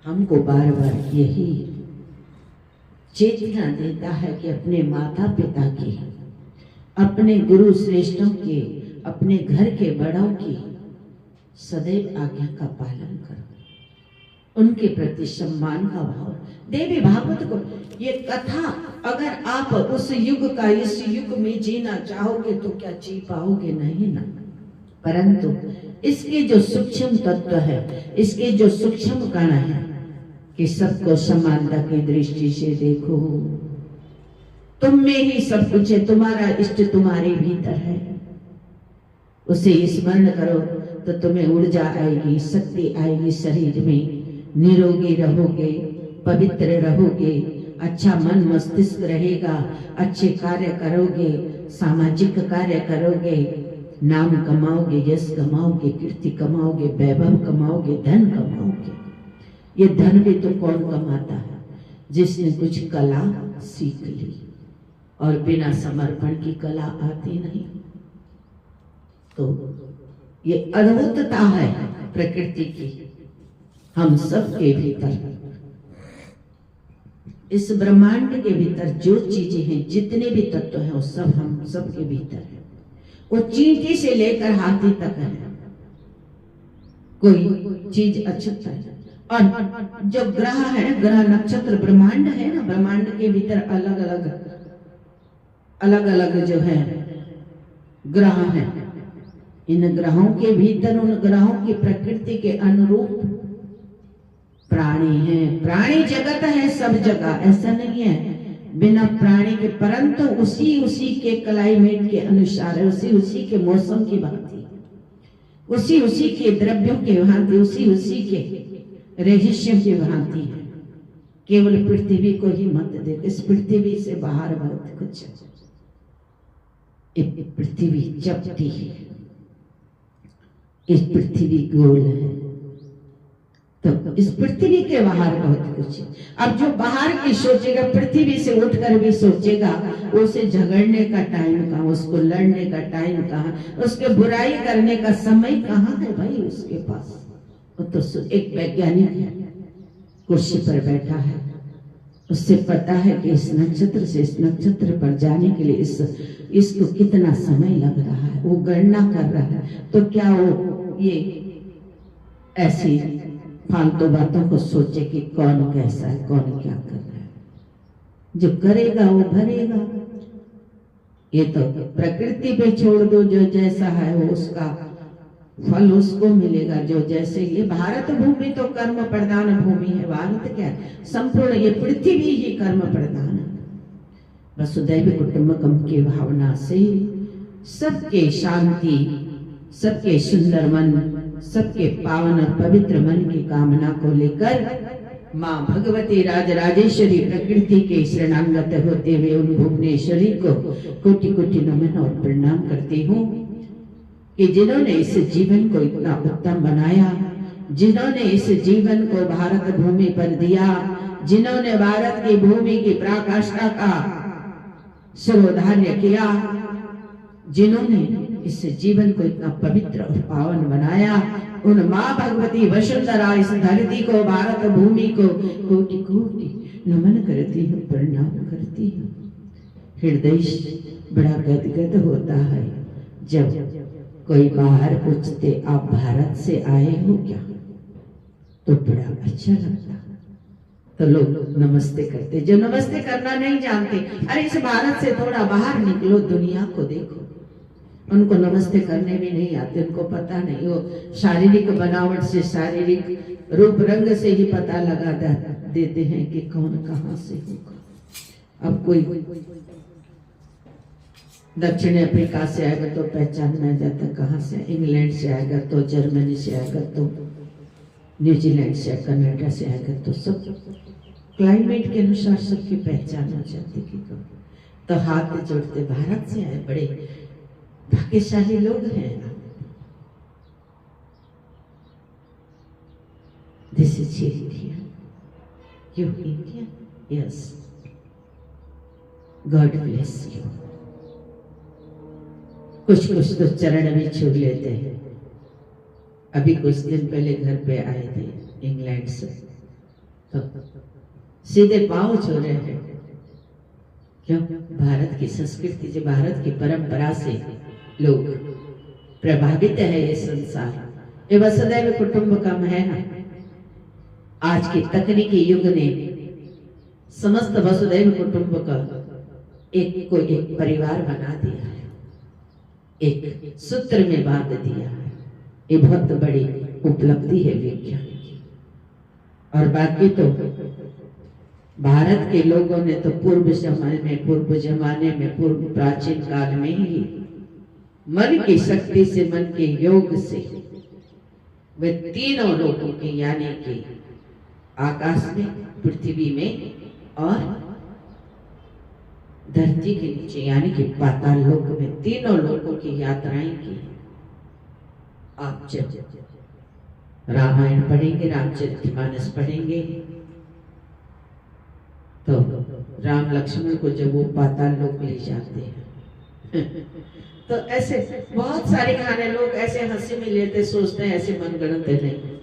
हमको बार बार यही चेतना देता है कि अपने माता पिता की, अपने गुरु श्रेष्ठों की, अपने घर के बड़ों की सदैव आज्ञा का पालन करो, उनके प्रति सम्मान का भाव। देवी भागवत को ये कथा अगर आप उस युग का इस युग में जीना चाहोगे तो क्या जी पाओगे? नहीं ना। परंतु इसके जो सूक्ष्म तत्व है, इसके जो सूक्ष्म कण है कि सबको समानता की दृष्टि से देखो, तुम में ही सब कुछ है, तुम्हारा इष्ट तुम्हारे भीतर है, उसे स्मरण करो तो तुम्हें ऊर्जा आएगी, शक्ति आएगी, शरीर में निरोगी रहोगे, पवित्र रहोगे, अच्छा मन मस्तिष्क रहेगा, अच्छे कार्य करोगे, सामाजिक कार्य करोगे, नाम कमाओगे, यश कमाओगे, कीर्ति कमाओगे, वैभव कमाओगे, धन कमाओगे। ये धन भी तो कौन कमाता है? जिसने कुछ कला सीख ली, और बिना समर्पण की कला आती नहीं। तो ये अद्भुतता है प्रकृति की हम सब के भीतर, इस ब्रह्मांड के भीतर जो चीजें हैं, जितने भी तत्व हैं, वो सब हम सब के भीतर है। वो चींटी से लेकर हाथी तक है, कोई चीज अछूता है। और जो ग्रह है, ग्रह नक्षत्र ब्रह्मांड है ना, ब्रह्मांड के भीतर अलग अलग जो है ग्रह है। इन ग्रहों के भीतर, उन ग्रहों की प्रकृति के अनुरूप प्राणी है। प्राणी जगत है सब जगह, ऐसा नहीं है बिना प्राणी के, परंतु उसी के क्लाइमेट के अनुसार, उसी के मौसम की भांति, उसी के द्रव्यों के भांति, उसी के रहस्यों की भांति है। केवल पृथ्वी को ही मत दे, इस पृथ्वी से बाहर बहुत कुछ है। पृथ्वी चपटी है, इस पृथ्वी गोल है, तो इस पृथ्वी के बाहर बहुत कुछ है। अब जो बाहर की सोचेगा, पृथ्वी से उठकर भी सोचेगा, उसे झगड़ने का टाइम कहाँ, उसको लड़ने का टाइम कहाँ, उसके बुराई करने का समय कहाँ है भाई उसके पास? वो तो एक वैज्ञानिक है, कुर्सी पर बैठा है, उससे पता है कि इस नक्षत्र से इस नक्षत्र पर जाने के लिए इसको कितना समय लग रहा है, वो गणना कर रहा है। तो क्या वो ये ऐसी फालतू बातों को सोचे कि कौन कैसा है, कौन क्या कर रहा है? जो करेगा वो भरेगा। ये तो प्रकृति पे छोड़ दो, जो जैसा है वो उसका फल उसको मिलेगा, जो जैसे। ये भारत भूमि तो कर्म प्रधान भूमि है। भारत क्या है? संपूर्ण ये पृथ्वी ही कर्म प्रधान है। वसुधैव कुटुंबकम की भावना से सबके शांति, सबके सुंदर मन, सबके पावन और पवित्र मन की कामना को लेकर माँ भगवती राजराजेश्वरी प्रकृति के शरणागत होते हुए उन भुवनेश्वरी को कोटि कोटि नमन और प्रणाम करती हूँ कि जिन्होंने इस जीवन को इतना उत्तम बनाया, जिन्होंने इस जीवन को भारत भूमि पर दिया, जिन्होंने भारत की भूमि की पराकाष्ठा का शिरोधार्य किया, जिन्होंने इस जीवन को इतना पवित्र और पावन बनाया, उन माँ भगवती वसुंधरा इस धरती को, भारत भूमि को कोटि कोटि नमन करती हूँ, प्रणाम करती हूँ। हृदय बड़ा गदगद होता है जब कोई बाहर पूछते आप भारत से आए हो क्या, तो बड़ा अच्छा लगता। तो लोग नमस्ते करते, जो नमस्ते करना नहीं जानते, अरे इस भारत से थोड़ा बाहर निकलो, दुनिया को देखो, उनको नमस्ते करने भी नहीं आते, उनको पता नहीं। वो शारीरिक बनावट से, शारीरिक रूप रंग से ही पता लगा देते हैं कि कौन कहाँ से होगा। अब कोई दक्षिण अफ्रीका से आएगा तो पहचाना जाता कहाँ से, इंग्लैंड से आएगा तो, जर्मनी से आएगा तो, न्यूजीलैंड से, कनाडा से आएगा तो, सब क्लाइमेट के अनुसार सबकी पहचान हो जाती कि तो हाथ जोड़ते, भारत से आए, बड़े भाग्यशाली लोग हैं। India. You India? Yes. God bless you. कुछ कुछ तो चरण भी छू लेते हैं। अभी कुछ दिन पहले घर पे आए थे इंग्लैंड से, तो सीधे पांव छू रहे हैं। क्यों? भारत की संस्कृति से, भारत की परंपरा से लोग प्रभावित है। ये संसार ये वसुधैव कुटुंबकम है ना। आज के तकनीकी युग ने समस्त वसुधैव कुटुंबकम एक को एक परिवार बना दिया है, एक सूत्र में बांध दिया है। ये बहुत बड़ी उपलब्धि है विज्ञान की। और बाकी तो भारत के लोगों ने तो पूर्व जमाने में पूर्व प्राचीन काल में ही मन की शक्ति से, मन के योग से वे तीनों लोगों के, यानी कि आकाश में, पृथ्वी में और धरती के नीचे यानी कि पाताल लोक में, तीनों लोगों की यात्राएं की। आप जब रामायण पढ़ेंगे, रामचरितमानस पढ़ेंगे, तो राम लक्ष्मण को जब वो पाताल लोक ले जाते हैं तो ऐसे बहुत सारे खाने लोग ऐसे हंसी में लेते, सोचते हैं ऐसे मनगढ़ंत नहीं,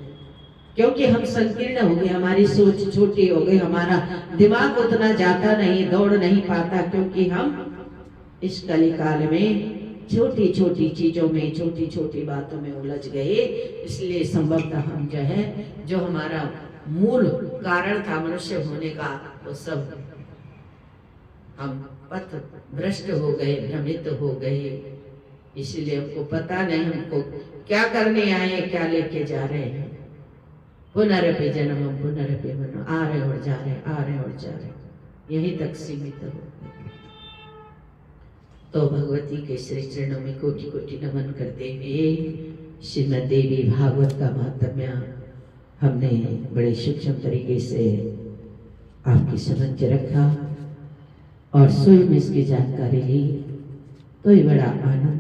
क्योंकि हम संकीर्ण हो गए, हमारी सोच छोटी हो गई, हमारा दिमाग उतना जाता नहीं, दौड़ नहीं पाता, क्योंकि हम इस कलिकाल में छोटी छोटी चीजों में, छोटी छोटी बातों में उलझ गए। इसलिए संभवतः हम जो है, जो हमारा मूल कारण था मनुष्य होने का, वो सब हम पथ भ्रष्ट हो गए, भ्रमित हो गए। इसलिए हमको पता नहीं हमको क्या करने आए, क्या लेके जा रहे हैं। पुनरपि जन्मम पुनरपि मरणम, आ रहे और जा रहे, आ रहे और जा रहे, यहीं तक सीमित हो। तो भगवती के श्री चरणों में कोटि कोटि नमन करते हुए श्रीमद् देवी भागवत का महात्म्य हमने बड़े सूक्ष्म तरीके से आपके समक्ष रखा और स्वयं इसकी जानकारी ली, तो ये बड़ा आनंद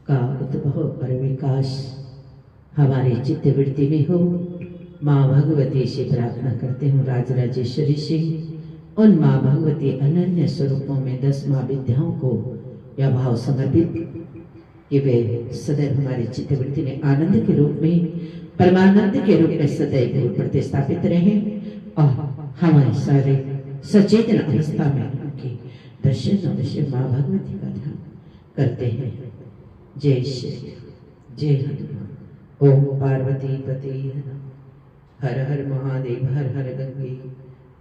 का उद्भव और विकास हमारे चित्तवृत्ति में हो। माँ भगवती से प्रार्थना करते हूँ, राजराजेश्वरी से, उन माँ भगवती अनन्य स्वरूपों में 10 माँ विद्याओं को यह भाव समर्पित कि वे सदैव हमारे चित्तवृत्ति में आनंद के रूप में, परमानंद के रूप में सदैव प्रतिस्थापित रहें और हमारे सारे सचेतन अवस्था में उनके दर्शन अवश्य माँ भगवती का ध्यान करते हैं। जय श्री, जय हनुमान। ओम पार्वती पते नमः। हर हर महादेव, हर हर गंगे।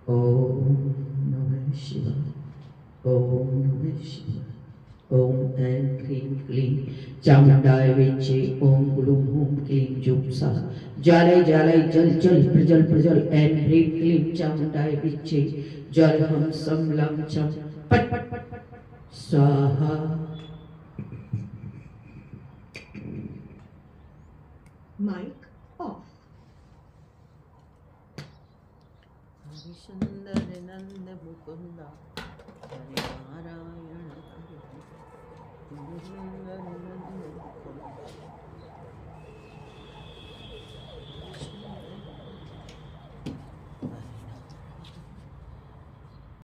ओम नमः शिवाय, ओम नमः शिवाय। ओम ऐं क्लीं क्लीं चामुंडाय विच्चे, ओम ग्लूं हूं क्लीं जुप्सा, जालय जालय जल जल प्रजल प्रजल, ऐं ह्रीं क्लीं चामुंडाय विच्चे, जल हम सम लं चम पट पट पट पट स्वाहा। Mic off. हरि सुंदर नंद मुकुंदा, हरि नारायण हरि सुंदर नंद मुकुंदा।